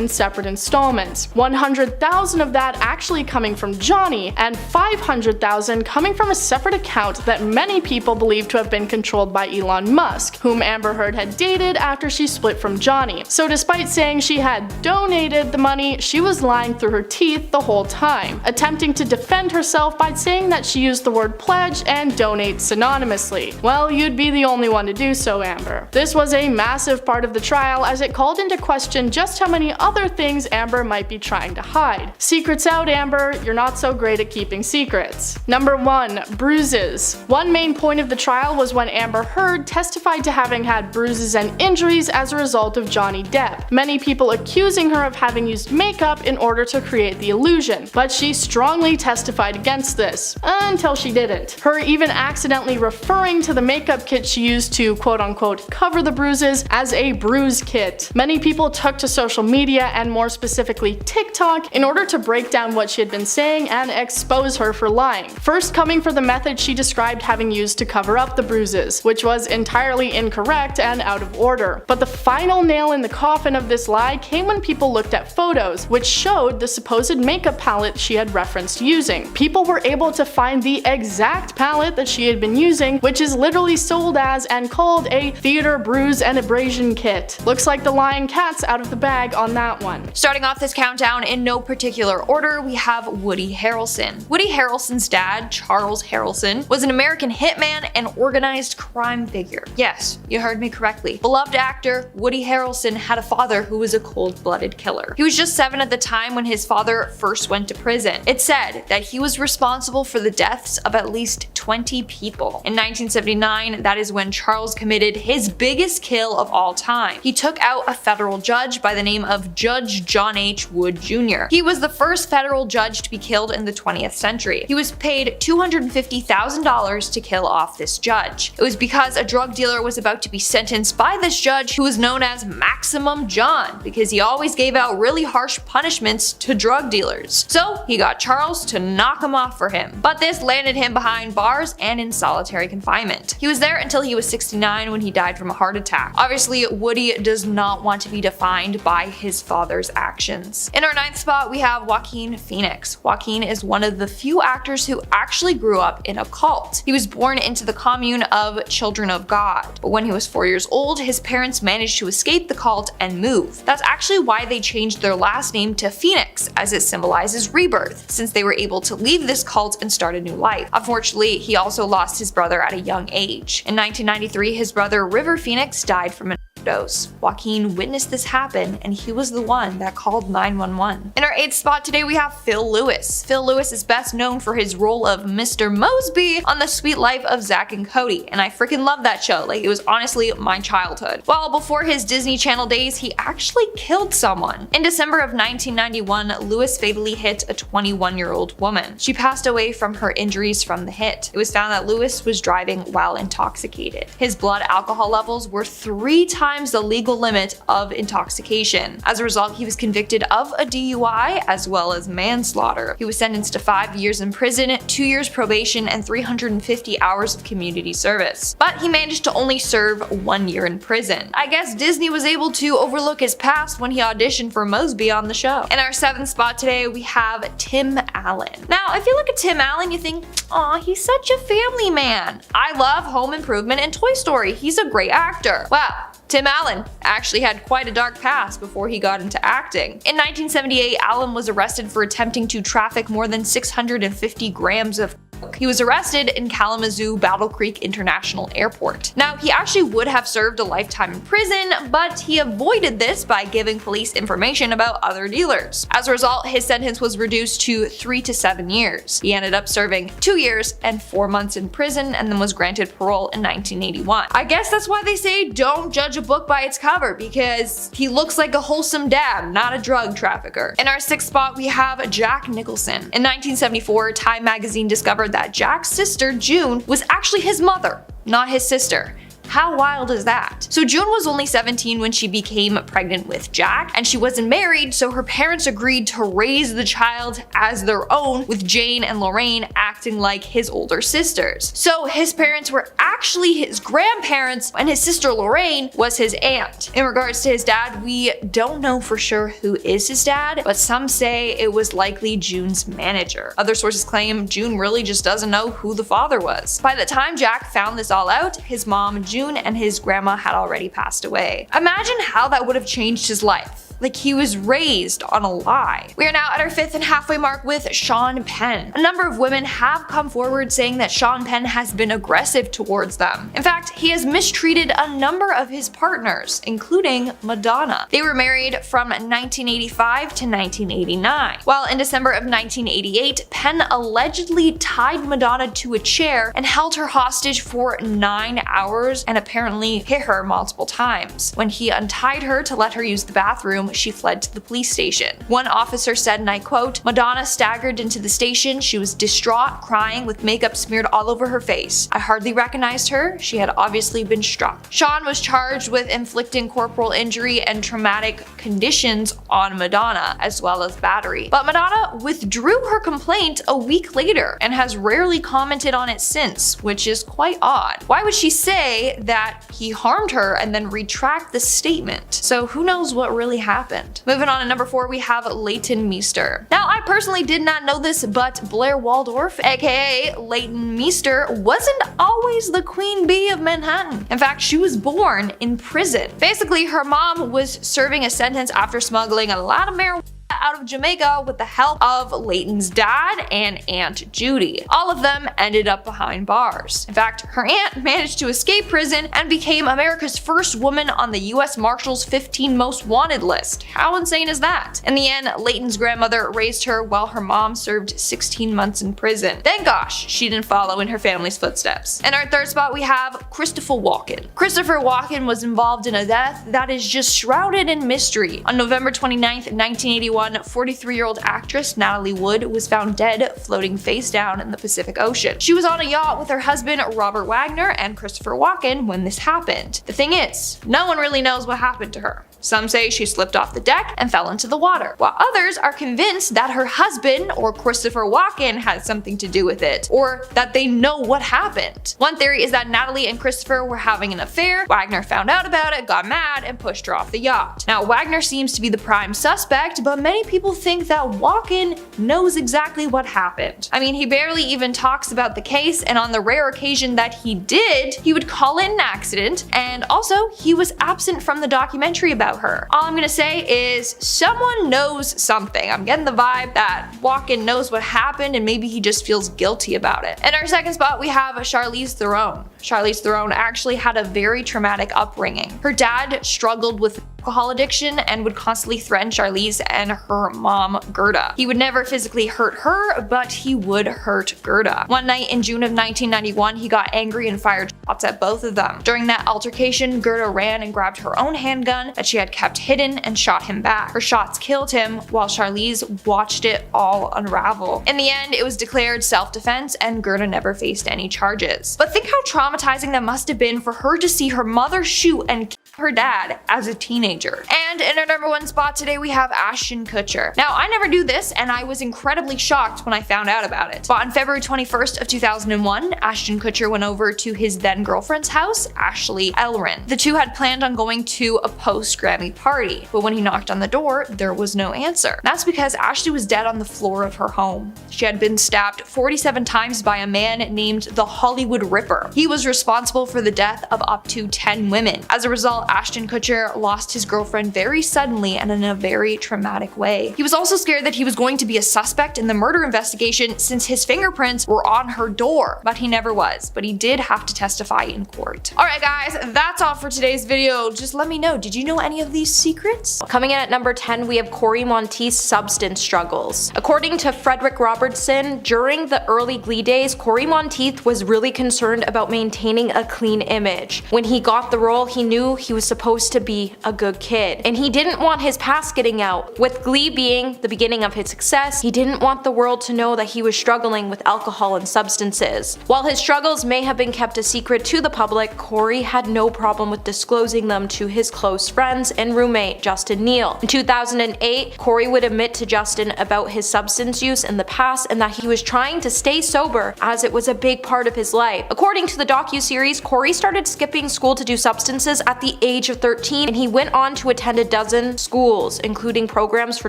in separate installments, $100,000 of that actually coming from Johnny, and $500,000 coming from a separate account that many people believe to have been controlled by Elon Musk, whom Amber Heard had dated after she split from Johnny. So despite saying she had donated the money, she was lying through her teeth the whole time, attempting to defend herself by saying that she used the word pledge and donate synonymously. Well, you'd be the only one to do so, Amber. This was a massive part of the trial, as it called into question just how many other things Amber might be trying to hide. Secrets out, Amber, you're not so great at keeping secrets. Number 1. Bruises. One main point of the trial was when Amber Heard testified to having had bruises and injuries as a result of Johnny Depp, many people accusing her of having used makeup in order to create the illusion, but she strongly testified against this, until she didn't. Her even accidentally referring to the makeup kit she used to quote-unquote cover the bruises as a bruise kit. Many people took to social media, and more specifically TikTok, in order to break down what she had been saying and expose her for lying. First coming for the method she described having used to cover up the bruises, which was entirely incorrect and out of order. But the final nail in the coffin of this lie came when people looked at photos, which showed the supposed makeup palette she had referenced using. People were able to find the exact palette that she had been using, which is literally sold as and called a theater bruise and abrasion kit. Looks like the lying cat's out of the bag on that one. Starting off this countdown in no particular order, we have Woody Harrelson. Woody Harrelson's dad, Charles Harrelson, was an American hitman and organized crime figure. Yes, you heard me correctly. Beloved actor Woody Harrelson had a father who was a cold-blooded killer. He was just 7 at the time when his father first went to prison. It's said that he was responsible for the deaths of at least 20 people. In 1979, that is when Charles committed his biggest kill of all time. He took out a federal judge by the name of Judge John H. Wood Jr. He was the first federal judge to be killed in the 20th century. He was paid $250,000 to kill off this judge. It was because a drug dealer was about to be sentenced by this judge, who was known as Maximum John, because he always gave out really harsh punishments to drug dealers. So he got Charles to knock him off for him, but this landed him behind bars and in solitary confinement. He was there until he was 69 when he died from a heart attack. Obviously, Woody does not want to be defined by his father's actions. In our 9th spot, we have Wen Phoenix. Walkin is one of the few actors who actually grew up in a cult. He was born into the commune of Children of God, but when he was 4 years old, his parents managed to escape the cult and move. That's actually why they changed their last name to Phoenix, as it symbolizes rebirth, since they were able to leave this cult and start a new life. Unfortunately, he also lost his brother at a young age. In 1993, his brother River Phoenix died from an overdose. Walkin witnessed this happen, and he was the one that called 911. In our 8th spot today, we have Phil Lewis. Phil Lewis is best known for his role of Mr. Mosby on The Sweet Life of Zack and Cody, and I freaking love that show. Like, it was honestly my childhood. Well, before his Disney Channel days, he actually killed someone. In December of 1991, Lewis fatally hit a 21-year-old woman. She passed away from her injuries from the hit. It was found that Lewis was driving while intoxicated. His blood alcohol levels were 3 times the legal limit of intoxication. As a result, he was convicted of a DUI as well as manslaughter. He was sentenced to 5 years in prison, 2 years probation, and 350 hours of community service. But he managed to only serve 1 year in prison. I guess Disney was able to overlook his past when he auditioned for Mosby on the show. In our 7th spot today, we have Tim Allen. Now, if you look at Tim Allen, you think, aw, he's such a family man. I love Home Improvement and Toy Story. He's a great actor. Well, Tim Allen actually had quite a dark past before he got into acting. In 1978, Allen was arrested for attempting to traffic more than 650 grams of coke. He was arrested in Kalamazoo Battle Creek International Airport. Now, he actually would have served a lifetime in prison, but he avoided this by giving police information about other dealers. As a result, his sentence was reduced to 3 to 7 years. He ended up serving 2 years and 4 months in prison and then was granted parole in 1981. I guess that's why they say don't judge a book by its cover, because he looks like a wholesome dad, not a drug trafficker. In our 6th spot, we have Jack Nicholson. In 1974, Time magazine discovered that Jack's sister, June, was actually his mother, not his sister. How wild is that? So June was only 17 when she became pregnant with Jack, and she wasn't married, so her parents agreed to raise the child as their own, with Jane and Lorraine acting like his older sisters. So his parents were actually his grandparents, and his sister Lorraine was his aunt. In regards to his dad, we don't know for sure who is his dad, but some say it was likely June's manager. Other sources claim June really just doesn't know who the father was. By the time Jack found this all out, his mom, June, and his grandma had already passed away. Imagine how that would have changed his life. Like, he was raised on a lie. We are now at our 5th and halfway mark with Shawn Penn. A number of women have come forward saying that Shawn Penn has been aggressive towards them. In fact, he has mistreated a number of his partners, including Madonna. They were married from 1985 to 1989. While in December of 1988, Penn allegedly tied Madonna to a chair and held her hostage for 9 hours and apparently hit her multiple times. When he untied her to let her use the bathroom, she fled to the police station. One officer said, and I quote, "Madonna staggered into the station. She was distraught, crying, with makeup smeared all over her face. I hardly recognized her. She had obviously been struck." Shawn was charged with inflicting corporal injury and traumatic conditions on Madonna, as well as battery. But Madonna withdrew her complaint a week later and has rarely commented on it since, which is quite odd. Why would she say that he harmed her and then retract the statement? So who knows what really happened? Moving on to number 4, we have Leighton Meester. Now, I personally did not know this, but Blair Waldorf, aka Leighton Meester, wasn't always the queen bee of Manhattan. In fact, she was born in prison. Basically, her mom was serving a sentence after smuggling a lot of marijuana out of Jamaica with the help of Leighton's dad and Aunt Judy. All of them ended up behind bars. In fact, her aunt managed to escape prison and became America's first woman on the US Marshals 15 Most Wanted list. How insane is that? In the end, Leighton's grandmother raised her while her mom served 16 months in prison. Thank gosh she didn't follow in her family's footsteps. In our 3rd spot, we have Christopher Walkin. Christopher Walkin was involved in a death that is just shrouded in mystery. On November 29th, 1981, 43-year-old actress Natalie Wood was found dead floating face down in the Pacific Ocean. She was on a yacht with her husband Robert Wagner and Christopher Walkin when this happened. The thing is, no one really knows what happened to her. Some say she slipped off the deck and fell into the water, while others are convinced that her husband or Christopher Walkin had something to do with it, or that they know what happened. One theory is that Natalie and Christopher were having an affair, Wagner found out about it, got mad, and pushed her off the yacht. Now, Wagner seems to be the prime suspect, but many people think that Walkin knows exactly what happened. I mean, he barely even talks about the case, and on the rare occasion that he did, he would call it an accident, and also he was absent from the documentary about about her. All I'm gonna say is someone knows something. I'm getting the vibe that Walkin knows what happened and maybe he just feels guilty about it. In our second spot, we have Charlize Theron. Charlize Theron actually had a very traumatic upbringing. Her dad struggled with alcohol addiction and would constantly threaten Charlize and her mom, Gerda. He would never physically hurt her, but he would hurt Gerda. One night in June of 1991, he got angry and fired shots at both of them. During that altercation, Gerda ran and grabbed her own handgun that she had kept hidden and shot him back. Her shots killed him while Charlize watched it all unravel. In the end, it was declared self-defense and Gerda never faced any charges. But think how traumatizing that must have been for her to see her mother shoot and kill her dad as a teenager. And in our number one spot today, we have Ashton Kutcher. Now, I never knew this, and I was incredibly shocked when I found out about it. But on February 21st of 2001, Ashton Kutcher went over to his then girlfriend's house, Ashley Elrin. The two had planned on going to a post-Grammy party, but when he knocked on the door, there was no answer. That's because Ashley was dead on the floor of her home. She had been stabbed 47 times by a man named the Hollywood Ripper. He was responsible for the death of up to 10 women. As a result, Ashton Kutcher lost his girlfriend very suddenly and in a very traumatic way. He was also scared that he was going to be a suspect in the murder investigation since his fingerprints were on her door, but he never was. But he did have to testify in court. Alright guys, that's all for today's video. Just let me know, did you know any of these secrets? Coming in at number 10, we have Cory Monteith's substance struggles. According to Frederick Robertson, during the early Glee days, Cory Monteith was really concerned about maintaining a clean image. When he got the role, he knew he was supposed to be a good kid, and he didn't want his past getting out. With Glee being the beginning of his success, he didn't want the world to know that he was struggling with alcohol and substances. While his struggles may have been kept a secret to the public, Cory had no problem with disclosing them to his close friends and roommate, Justin Neal. In 2008, Cory would admit to Justin about his substance use in the past and that he was trying to stay sober as it was a big part of his life. According to the docuseries, Cory started skipping school to do substances at the age of 13, and he went on to attend a dozen schools, including programs for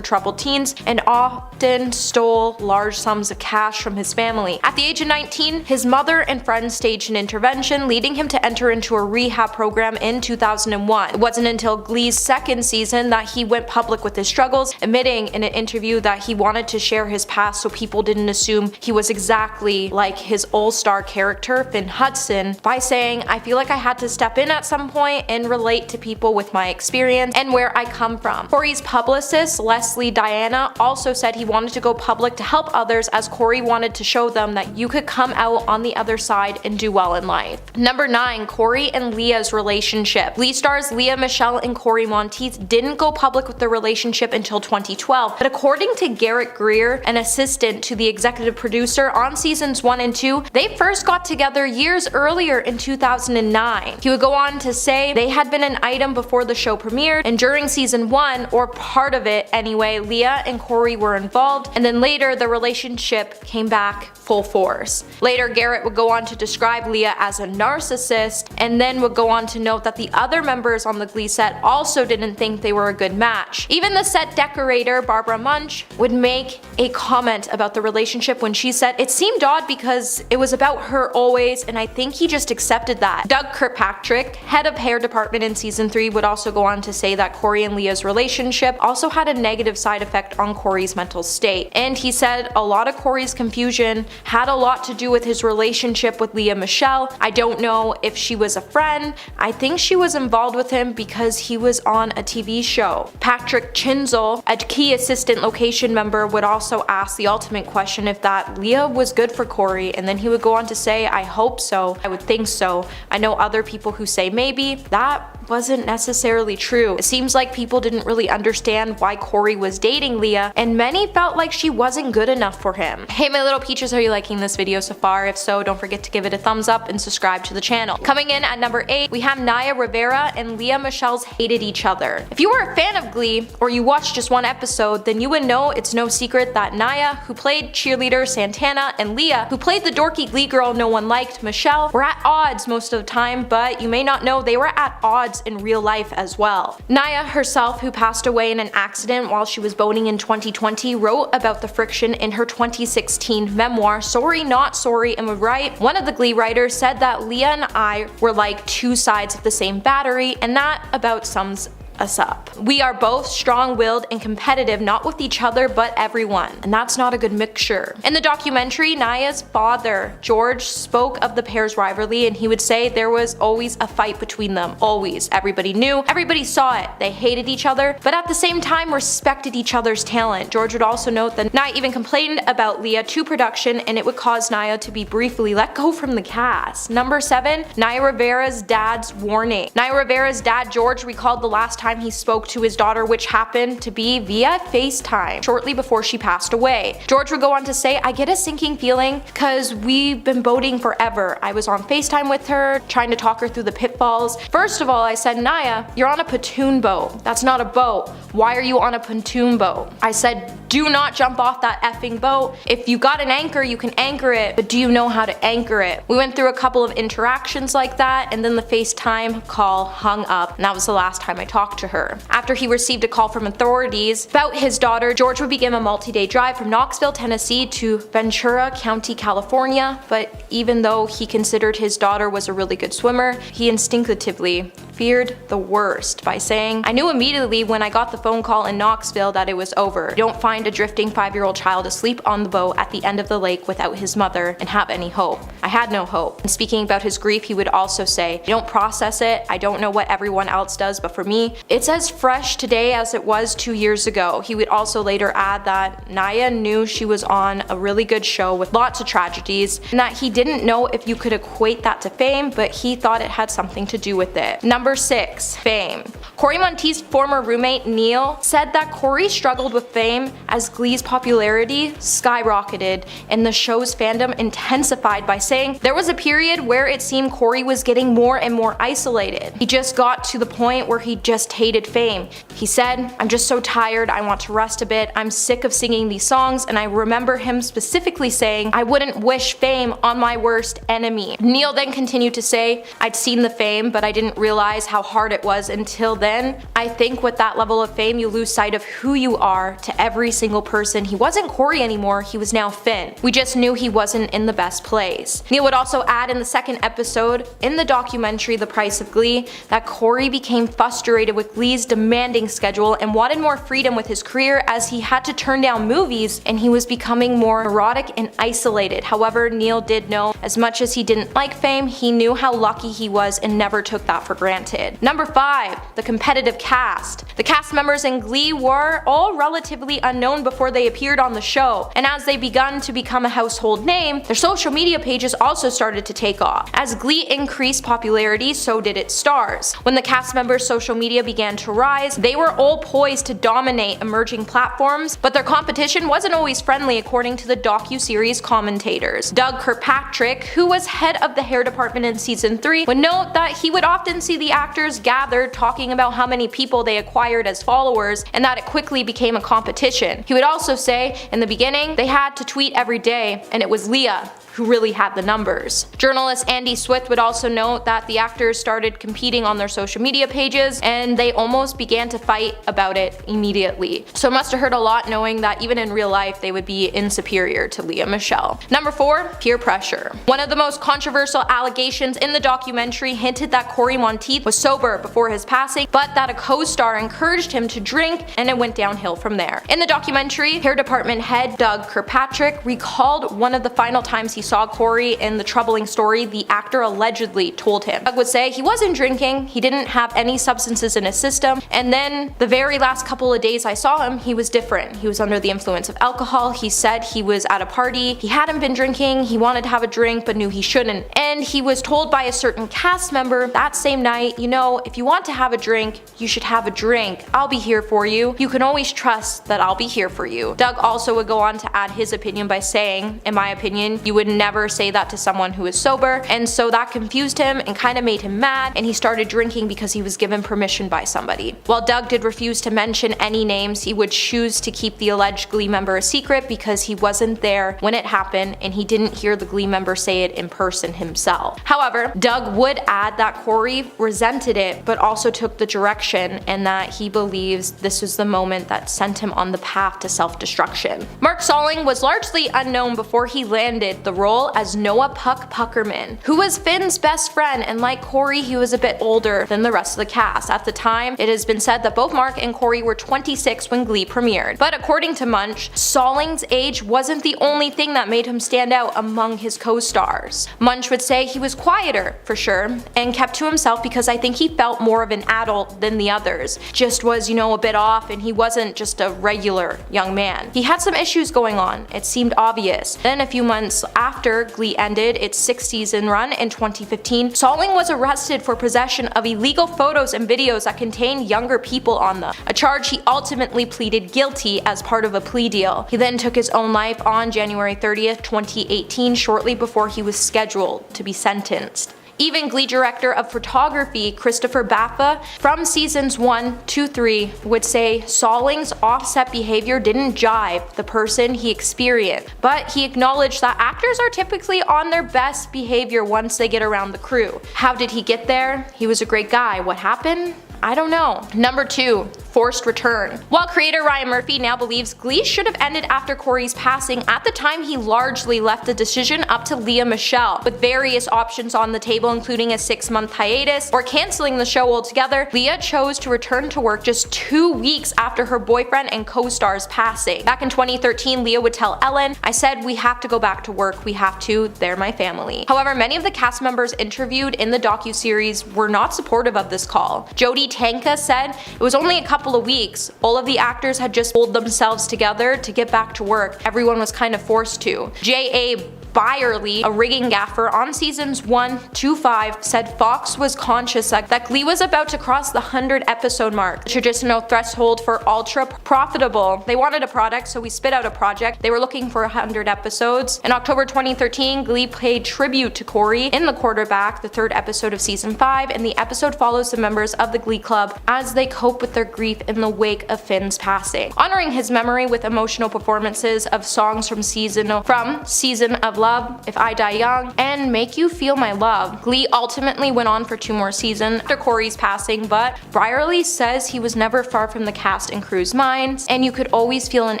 troubled teens, and often stole large sums of cash from his family. At the age of 19, his mother and friends staged an intervention, leading him to enter into a rehab program in 2001. It wasn't until Glee's second season that he went public with his struggles, admitting in an interview that he wanted to share his past so people didn't assume he was exactly like his all-star character, Finn Hudson, by saying, "I feel like I had to step in at some point and relate to people with my experience and where I come from." Cory's publicist, Leslie Diana, also said he wanted to go public to help others, as Cory wanted to show them that you could come out on the other side and do well in life. Number 9, Cory and Leah's relationship. Glee stars Lea Michele and Cory Monteith didn't go public with their relationship until 2012, but according to Garrett Greer, an assistant to the executive producer on seasons 1 and 2, they first got together years earlier in 2009. He would go on to say they had been an item before the show premiered, and during season 1, or part of it anyway, Leah and Cory were involved, and then later the relationship came back full force. Later, Garrett would go on to describe Leah as a narcissist, and then would go on to note that the other members on the Glee set also didn't think they were a good match. Even the set decorator, Barbara Munch, would make a comment about the relationship when she said, "It seemed odd because it was about her always, and I think he just accepted that." Doug Kirkpatrick, head of hair department in season 3, would also go on to say that Cory and Leah's relationship also had a negative side effect on Cory's mental state. And he said a lot of Cory's confusion had a lot to do with his relationship with Lea Michele. "I don't know if she was a friend. I think she was involved with him because he was on a TV show." Patrick Chinzel, a key assistant location member, would also ask the ultimate question if that Leah was good for Cory, and then he would go on to say, "I hope so. I would think so. I know other people who say maybe." That wasn't necessarily true. It seems like people didn't really understand why Cory was dating Leah, and many felt like she wasn't good enough for him. Hey my little peaches, are you liking this video so far? If so, don't forget to give it a thumbs up and subscribe to the channel. Coming in at number 8, we have Naya Rivera and Lea Michele's hated each other. If you were a fan of Glee, or you watched just one episode, then you would know it's no secret that Naya, who played cheerleader Santana, and Leah, who played the dorky Glee girl no one liked, Michele, were at odds most of the time, but you may not know they were at odds in real life as well. Naya herself, who passed away in an accident while she was boating in 2020, wrote about the friction in her 2016 memoir, Sorry Not Sorry, and would write, "One of the Glee writers said that Leah and I were like two sides of the same battery, and that about sums us up. We are both strong-willed and competitive, not with each other, but everyone. And that's not a good mixture. In the documentary, Nia's father, George, spoke of the pair's rivalry, and he would say there was always a fight between them. Always. Everybody knew, everybody saw it. They hated each other, but at the same time respected each other's talent. George would also note that Nia even complained about Leah to production, and it would cause Nia to be briefly let go from the cast. Number 7, Naya Rivera's dad's warning. Naya Rivera's dad, George, recalled the last time he spoke to his daughter, which happened to be via FaceTime, shortly before she passed away. George would go on to say, I get a sinking feeling because we've been boating forever. I was on FaceTime with her, trying to talk her through the pitfalls. First of all, I said, Nia, you're on a pontoon boat. That's not a boat. Why are you on a pontoon boat? I said, do not jump off that effing boat. If you got an anchor, you can anchor it, but do you know how to anchor it? We went through a couple of interactions like that, and then the FaceTime call hung up, and that was the last time I talked to her. After he received a call from authorities about his daughter, George would begin a multi-day drive from Knoxville, Tennessee to Ventura County, California, but even though he considered his daughter was a really good swimmer, he instinctively feared the worst by saying, I knew immediately when I got the phone call in Knoxville that it was over. You don't find a drifting 5-year-old child asleep on the boat at the end of the lake without his mother and have any hope. I had no hope. And speaking about his grief, he would also say, I don't process it. I don't know what everyone else does, but for me, it's as fresh today as it was 2 years ago. He would also later add that Nia knew she was on a really good show with lots of tragedies, and that he didn't know if you could equate that to fame, but he thought it had something to do with it. Number 6, fame. Corey Monteith's former roommate Neil said that Corey struggled with fame as Glee's popularity skyrocketed and the show's fandom intensified by saying there was a period where it seemed Corey was getting more and more isolated. He just got to the point where he just hated fame. He said, I'm just so tired, I want to rest a bit, I'm sick of singing these songs, and I remember him specifically saying, I wouldn't wish fame on my worst enemy. Neil then continued to say, I'd seen the fame, but I didn't realize how hard it was until then. I think with that level of fame, you lose sight of who you are to every single person. He wasn't Corey anymore, he was now Finn. We just knew he wasn't in the best place. Neil would also add in the second episode in the documentary The Price of Glee that Corey became frustrated with Glee's demanding schedule and wanted more freedom with his career as he had to turn down movies and he was becoming more neurotic and isolated. However, Neil did know as much as he didn't like fame, he knew how lucky he was and never took that for granted. Number 5, the competitive cast. The cast members in Glee were all relatively unknown before they appeared on the show, and as they begun to become a household name, their social media pages also started to take off. As Glee increased popularity, so did its stars. When the cast members' social media began to rise, they were all poised to dominate emerging platforms, but their competition wasn't always friendly according to the docu-series commentators. Doug Kirkpatrick, who was head of the hair department in season 3, would note that he would often see the actors gathered talking about how many people they acquired as followers and that it quickly became a competition. He would also say, in the beginning, they had to tweet every day, and it was Leah who really had the numbers. Journalist Andy Swift would also note that the actors started competing on their social media pages and they almost began to fight about it immediately. So it must have hurt a lot knowing that even in real life they would be inferior to Lea Michele. Number 4, peer pressure. One of the most controversial allegations in the documentary hinted that Corey Monteith was sober before his passing, but that a co-star encouraged him to drink and it went downhill from there. In the documentary, hair department head Doug Kirkpatrick recalled one of the final times he saw Corey in the troubling story the actor allegedly told him. Doug would say he wasn't drinking, he didn't have any substances in his system, and then the very last couple of days I saw him, he was different. He was under the influence of alcohol. He said he was at a party, he hadn't been drinking, he wanted to have a drink but knew he shouldn't, and he was told by a certain cast member that same night, you know, if you want to have a drink, you should have a drink. I'll be here for you. You can always trust that I'll be here for you. Doug also would go on to add his opinion by saying, in my opinion, you would never say that to someone who is sober, and so that confused him and kind of made him mad, and he started drinking because he was given permission by somebody. While Doug did refuse to mention any names, he would choose to keep the alleged Glee member a secret because he wasn't there when it happened and he didn't hear the Glee member say it in person himself. However, Doug would add that Corey resented it but also took the direction and that he believes this was the moment that sent him on the path to self-destruction. Mark Salling was largely unknown before he landed the role as Noah Puck Puckerman, who was Finn's best friend, and like Corey, he was a bit older than the rest of the cast. At the time, it has been said that both Mark and Corey were 26 when Glee premiered. But according to Munch, Salling's age wasn't the only thing that made him stand out among his co-stars. Munch would say he was quieter, for sure, and kept to himself because I think he felt more of an adult than the others. Just was, a bit off, and he wasn't just a regular young man. He had some issues going on, it seemed obvious. Then a few months after Glee ended its 6th season run in 2015, Salling was arrested for possession of illegal photos and videos that contained younger people on them, a charge he ultimately pleaded guilty as part of a plea deal. He then took his own life on January 30th, 2018, shortly before he was scheduled to be sentenced. Even Glee director of photography Christopher Baffa from seasons 1, 2, 3 would say Salling's offset behavior didn't jive the person he experienced, but he acknowledged that actors are typically on their best behavior once they get around the crew. How did he get there? He was a great guy. What happened? I don't know. Number 2, forced return. While creator Ryan Murphy now believes Glee should have ended after Corey's passing, at the time he largely left the decision up to Leah Michele, with various options on the table including a 6-month hiatus or canceling the show altogether. Leah chose to return to work just 2 weeks after her boyfriend and co-star's passing. Back in 2013, Leah would tell Ellen, "I said we have to go back to work, we have to, they're my family." However, many of the cast members interviewed in the docuseries were not supportive of this call. Jodie Tanka said it was only a couple of weeks. All of the actors had just pulled themselves together to get back to work. Everyone was kind of forced to. J.A. Byerly, a rigging gaffer on seasons 1 to 5, said Fox was conscious that Glee was about to cross the 100 episode mark, the traditional threshold for ultra profitable. They wanted a product, so we spit out a project. They were looking for 100 episodes. In October 2013, Glee paid tribute to Corey in The Quarterback, the 3rd episode of season 5, and the episode follows the members of the Glee Club as they cope with their grief in the wake of Finn's passing, honoring his memory with emotional performances of songs from Season of Love, If I Die Young, and Make You Feel My Love. Glee ultimately went on for 2 more seasons after Corey's passing, but Byerly says he was never far from the cast and crew's minds, and you could always feel an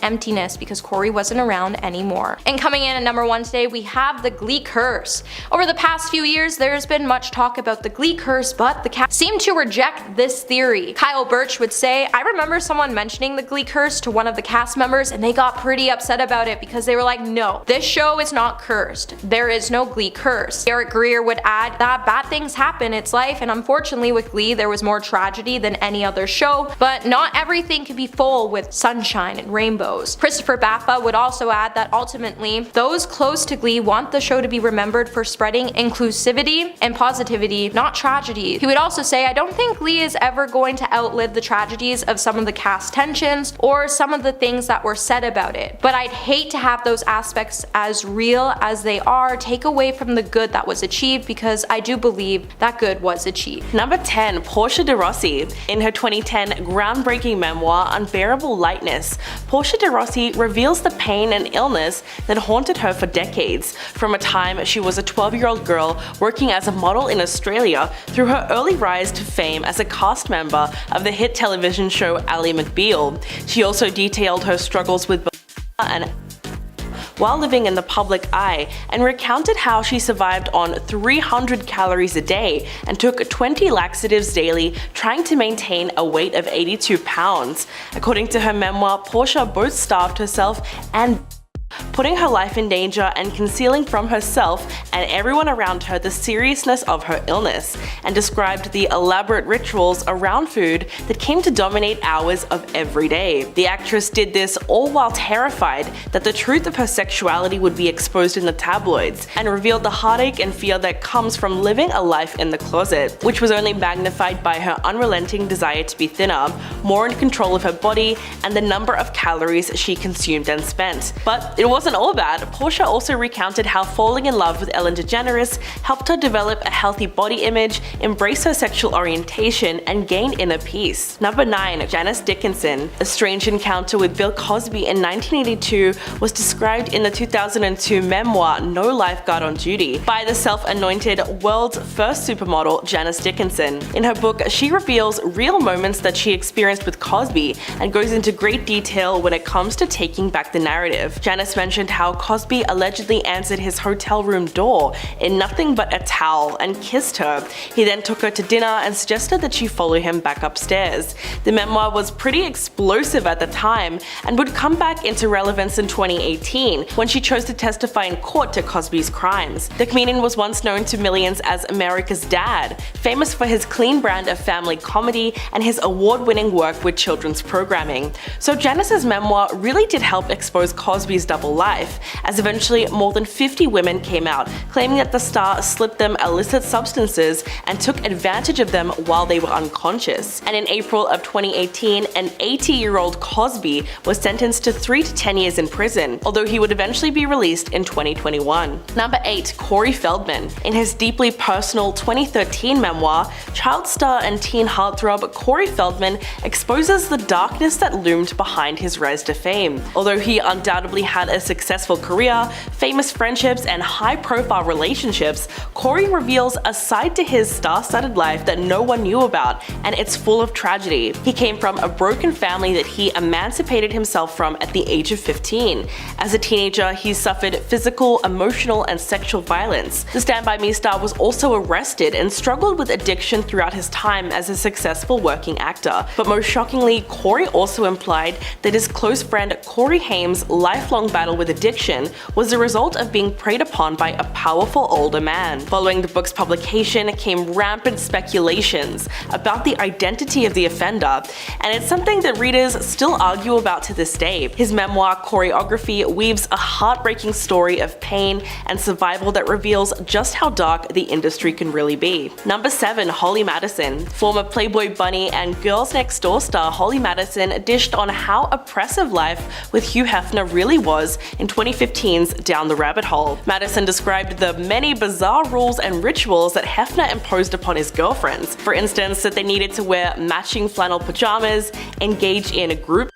emptiness because Corey wasn't around anymore. And coming in at number 1 today, we have the Glee curse. Over the past few years, there's been much talk about the Glee curse, but the cast seemed to reject this theory. Kyle Birch would say, "I remember someone mentioning the Glee curse to one of the cast members, and they got pretty upset about it because they were like, no, this show is not cursed. There is no Glee curse." Eric Greer would add that bad things happen, it's life, and unfortunately with Glee there was more tragedy than any other show, but not everything can be full with sunshine and rainbows. Christopher Baffa would also add that ultimately those close to Glee want the show to be remembered for spreading inclusivity and positivity, not tragedy. He would also say, "I don't think Glee is ever going to outlive the tragedies of some of the cast tensions or some of the things that were said about it, but I'd hate to have those aspects as real as they are take away from the good that was achieved, because I do believe that good was achieved." Number 10, Portia de Rossi. In her 2010 groundbreaking memoir, Unbearable Lightness, Portia de Rossi reveals the pain and illness that haunted her for decades, from a time she was a 12-year-old girl working as a model in Australia through her early rise to fame as a cast member of the hit television show Ally McBeal. She also detailed her struggles with and while living in the public eye, and recounted how she survived on 300 calories a day and took 20 laxatives daily, trying to maintain a weight of 82 pounds. According to her memoir, Portia both starved herself and putting her life in danger and concealing from herself and everyone around her the seriousness of her illness, and described the elaborate rituals around food that came to dominate hours of every day. The actress did this all while terrified that the truth of her sexuality would be exposed in the tabloids, and revealed the heartache and fear that comes from living a life in the closet, which was only magnified by her unrelenting desire to be thinner, more in control of her body, and the number of calories she consumed and spent. But it wasn't all bad. Portia also recounted how falling in love with Ellen DeGeneres helped her develop a healthy body image, embrace her sexual orientation, and gain inner peace. Number 9, Janice Dickinson. A strange encounter with Bill Cosby in 1982 was described in the 2002 memoir No Lifeguard on Duty by the self-anointed world's first supermodel Janice Dickinson. In her book, she reveals real moments that she experienced with Cosby and goes into great detail when it comes to taking back the narrative. Janice mentioned mentioned how Cosby allegedly answered his hotel room door in nothing but a towel and kissed her. He then took her to dinner and suggested that she follow him back upstairs. The memoir was pretty explosive at the time and would come back into relevance in 2018 when she chose to testify in court to Cosby's crimes. The comedian was once known to millions as America's Dad, famous for his clean brand of family comedy and his award-winning work with children's programming. So Janice's memoir really did help expose Cosby's double life, as eventually more than 50 women came out claiming that the star slipped them illicit substances and took advantage of them while they were unconscious. And in April of 2018, an 80-year-old Cosby was sentenced to 3 to 10 years in prison, although he would eventually be released in 2021. Number 8. Corey Feldman. In his deeply personal 2013 memoir, child star and teen heartthrob Corey Feldman exposes the darkness that loomed behind his rise to fame. Although he undoubtedly had a successful career, famous friendships, and high-profile relationships, Corey reveals a side to his star-studded life that no one knew about, and it's full of tragedy. He came from a broken family that he emancipated himself from at the age of 15. As a teenager, he suffered physical, emotional, and sexual violence. The Stand By Me star was also arrested and struggled with addiction throughout his time as a successful working actor. But most shockingly, Corey also implied that his close friend Corey Haim's lifelong battle with addiction was the result of being preyed upon by a powerful older man. Following the book's publication came rampant speculations about the identity of the offender, and it's something that readers still argue about to this day. His memoir, Choreography, weaves a heartbreaking story of pain and survival that reveals just how dark the industry can really be. Number 7. Holly Madison. Former Playboy bunny and Girls Next Door star Holly Madison dished on how oppressive life with Hugh Hefner really was in 2015's Down the Rabbit Hole. Madison described the many bizarre rules and rituals that Hefner imposed upon his girlfriends. For instance, that they needed to wear matching flannel pajamas, engage in group,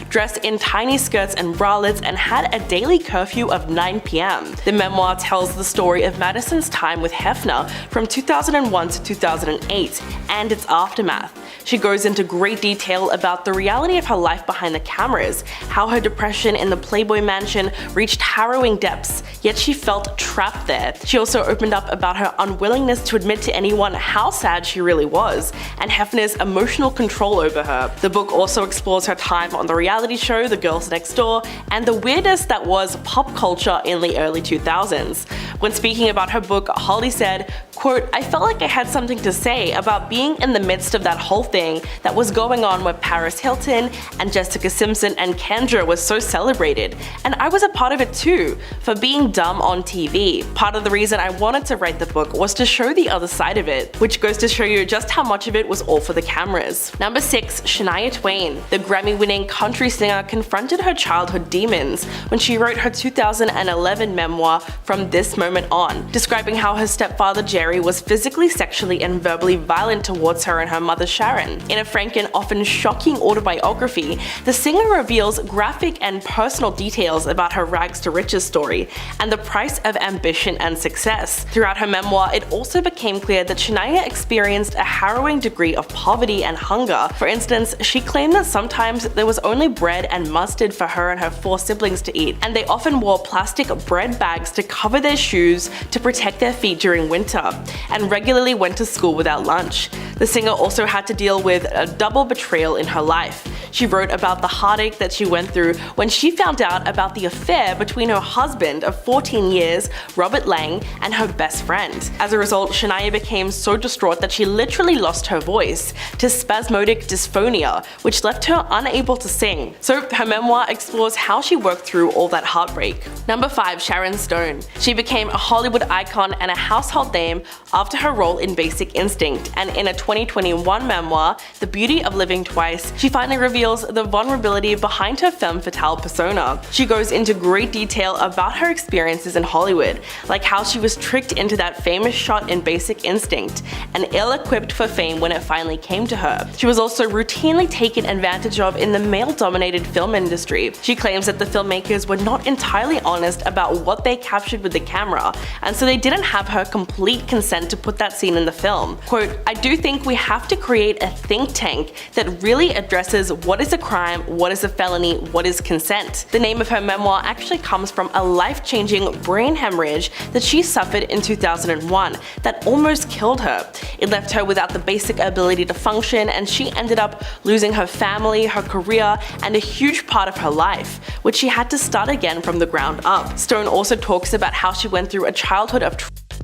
dressed in tiny skirts and bralettes, and had a daily curfew of 9 p.m. The memoir tells the story of Madison's time with Hefner from 2001 to 2008 and its aftermath. She goes into great detail about the reality of her life behind the cameras, how her depression in the Playboy mansion reached harrowing depths, yet she felt trapped there. She also opened up about her unwillingness to admit to anyone how sad she really was, and Hefner's emotional control over her. The book also explores her time on the reality show The Girls Next Door and the weirdness that was pop culture in the early 2000s. When speaking about her book, Holly said, quote, "I felt like I had something to say about being in the midst of that whole thing that was going on where Paris Hilton and Jessica Simpson and Kendra was so celebrated, and I was a part of it too, for being dumb on TV. Part of the reason I wanted to write the book was to show the other side of it," which goes to show you just how much of it was all for the cameras. Number 6. Shania Twain. The Grammy-winning country singer confronted her childhood demons when she wrote her 2011 memoir, From This Moment On, describing how her stepfather Jerry was physically, sexually, and verbally violent towards her and her mother Sharon. In a frank and often shocking autobiography, the singer reveals graphic and personal details about her rags to riches story and the price of ambition and success. Throughout her memoir, it also became clear that Shania experienced a harrowing degree of poverty and hunger. For instance, she claimed that sometimes there was only bread and mustard for her and her 4 siblings to eat, and they often wore plastic bread bags to cover their shoes to protect their feet during winter, and regularly went to school without lunch. The singer also had to deal with a double betrayal in her life. She wrote about the heartache that she went through when she found out about the affair between her husband of 14 years, Robert Lang, and her best friend. As a result, Shania became so distraught that she literally lost her voice to spasmodic dysphonia, which left her unable to sing. So her memoir explores how she worked through all that heartbreak. Number 5. Sharon Stone. She became a Hollywood icon and a household name after her role in Basic Instinct, and in a 2021 memoir, The Beauty of Living Twice, she finally reveals the vulnerability behind her femme fatale persona. She goes into great detail about her experiences in Hollywood, like how she was tricked into that famous shot in Basic Instinct, and ill-equipped for fame when it finally came to her. She was also routinely taken advantage of in the male-dominated film industry. She claims that the filmmakers were not entirely honest about what they captured with the camera, and so they didn't have her complete consent to put that scene in the film. Quote, "I do think we have to create a think tank that really addresses what is a crime, what is a felony, what is consent. The name of her memoir actually comes from a life-changing brain hemorrhage that she suffered in 2001 that almost killed her. It left her without the basic ability to function, and she ended up losing her family, her career, and a huge part of her life, which she had to start again from the ground up. Stone also talks about how she went through a childhood of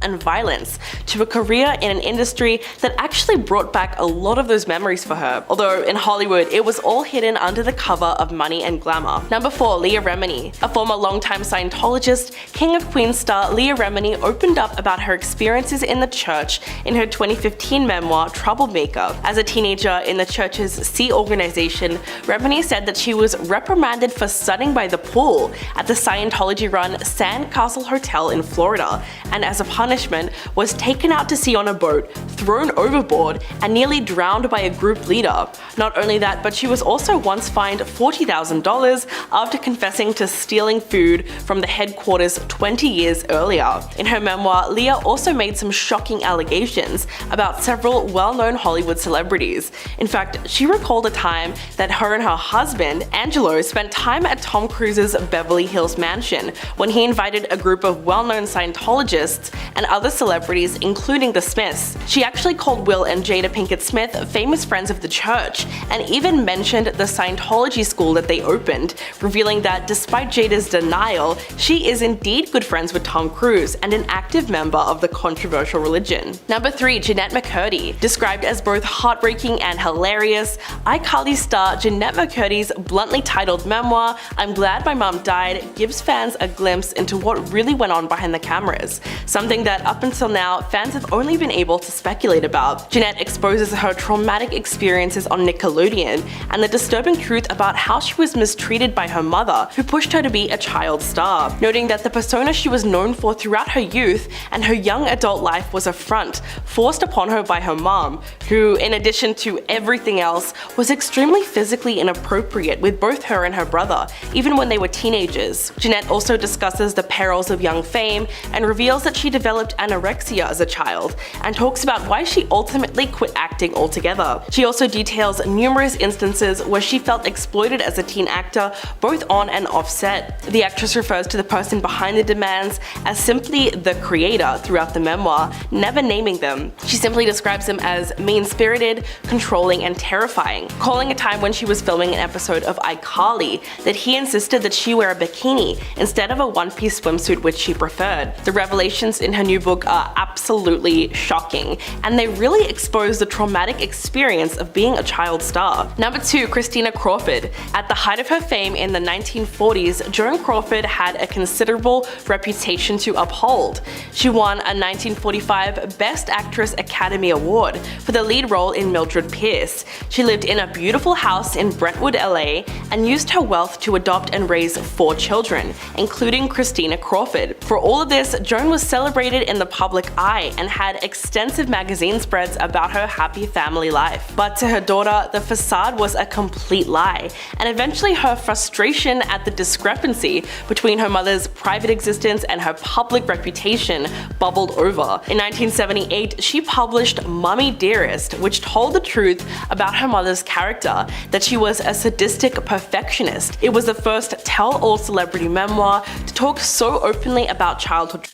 and violence to a career in an industry that actually brought back a lot of those memories for her. Although in Hollywood, it was all hidden under the cover of money and glamour. Number 4, Leah Remini. A former longtime Scientologist, King of Queens star Leah Remini opened up about her experiences in the church in her 2015 memoir, Troublemaker. As a teenager in the church's Sea organization, Remini said that she was reprimanded for sunning by the pool at the Scientology-run Sandcastle Hotel in Florida, and as a punishment was taken out to sea on a boat, thrown overboard, and nearly drowned by a group leader. Not only that, but she was also once fined $40,000 after confessing to stealing food from the headquarters 20 years earlier. In her memoir, Leah also made some shocking allegations about several well-known Hollywood celebrities. In fact, she recalled a time that her and her husband, Angelo, spent time at Tom Cruise's Beverly Hills mansion when he invited a group of well-known Scientologists and other celebrities, including the Smiths. She actually called Will and Jada Pinkett Smith famous friends of the church, and even mentioned the Scientology school that they opened, revealing that despite Jada's denial, she is indeed good friends with Tom Cruise and an active member of the controversial religion. Number 3, Jeanette McCurdy. Described as both heartbreaking and hilarious, iCarly star Jeanette McCurdy's bluntly titled memoir, I'm Glad My Mom Died, gives fans a glimpse into what really went on behind the cameras, something that up until now fans have only been able to speculate about. Jeanette exposes her traumatic experiences on Nickelodeon and the disturbing truth about how she was mistreated by her mother, who pushed her to be a child star, noting that the persona she was known for throughout her youth and her young adult life was a front forced upon her by her mom, who, in addition to everything else, was extremely physically inappropriate with both her and her brother, even when they were teenagers. Jeanette also discusses the perils of young fame and reveals that she developed anorexia as a child, and talks about why she ultimately quit acting altogether. She also details numerous instances where she felt exploited as a teen actor, both on and off set. The actress refers to the person behind the demands as simply the creator throughout the memoir, never naming them. She simply describes them as mean-spirited, controlling, and terrifying, calling a time when she was filming an episode of iCarly that he insisted that she wear a bikini instead of a one-piece swimsuit, which she preferred. The revelations in her new book are absolutely shocking, and they really expose the traumatic experience of being a child star. Number 2, Christina Crawford. At the height of her fame in the 1940s, Joan Crawford had a considerable reputation to uphold. She won a 1945 Best Actress Academy Award for the lead role in Mildred Pierce. She lived in a beautiful house in Brentwood, LA, and used her wealth to adopt and raise 4 children, including Christina Crawford. For all of this, Joan was celebrated in the public eye and had extensive magazine spreads about her happy family life. But to her daughter, the facade was a complete lie, and eventually her frustration at the discrepancy between her mother's private existence and her public reputation bubbled over. In 1978, she published Mummy Dearest, which told the truth about her mother's character, that she was a sadistic perfectionist. It was the first tell-all celebrity memoir to talk so openly about childhood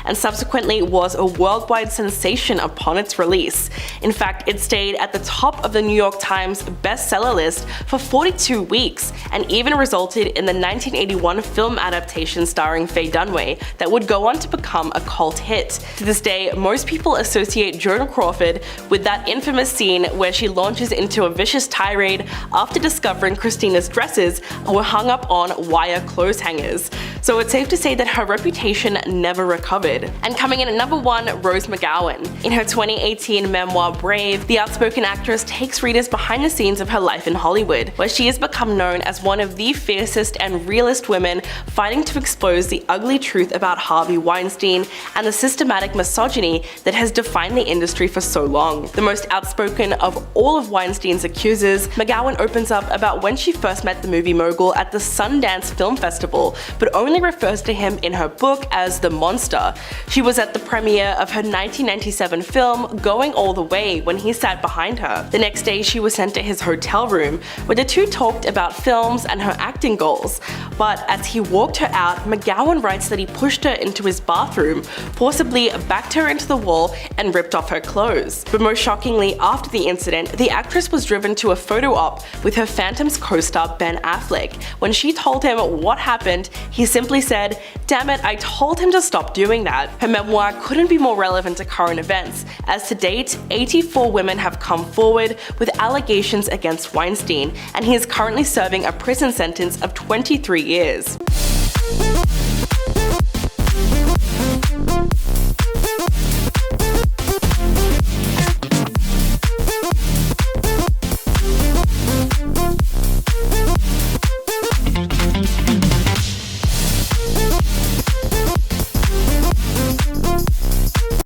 and subsequently was a worldwide sensation upon its release. In fact, it stayed at the top of the New York Times bestseller list for 42 weeks, and even resulted in the 1981 film adaptation starring Faye Dunaway that would go on to become a cult hit. To this day, most people associate Joan Crawford with that infamous scene where she launches into a vicious tirade after discovering Christina's dresses were hung up on wire clothes hangers. So it's safe to say that her reputation never recovered. And coming in at number 1, Rose McGowan. In her 2018 memoir Brave, the outspoken actress takes readers behind the scenes of her life in Hollywood, where she has become known as one of the fiercest and realest women fighting to expose the ugly truth about Harvey Weinstein and the systematic misogyny that has defined the industry for so long. The most outspoken of all of Weinstein's accusers, McGowan opens up about when she first met the movie mogul at the Sundance Film Festival, but only only refers to him in her book as the monster. She was at the premiere of her 1997 film Going All the Way when he sat behind her. The next day she was sent to his hotel room where the two talked about films and her acting goals. But as he walked her out, McGowan writes that he pushed her into his bathroom, forcibly backed her into the wall and ripped off her clothes. But most shockingly, after the incident, the actress was driven to a photo op with her Phantoms co-star Ben Affleck. When she told him what happened, he simply said, "Damn it, I told him to stop doing that." Her memoir couldn't be more relevant to current events, as to date, 84 women have come forward with allegations against Weinstein, and he is currently serving a prison sentence of 23 years.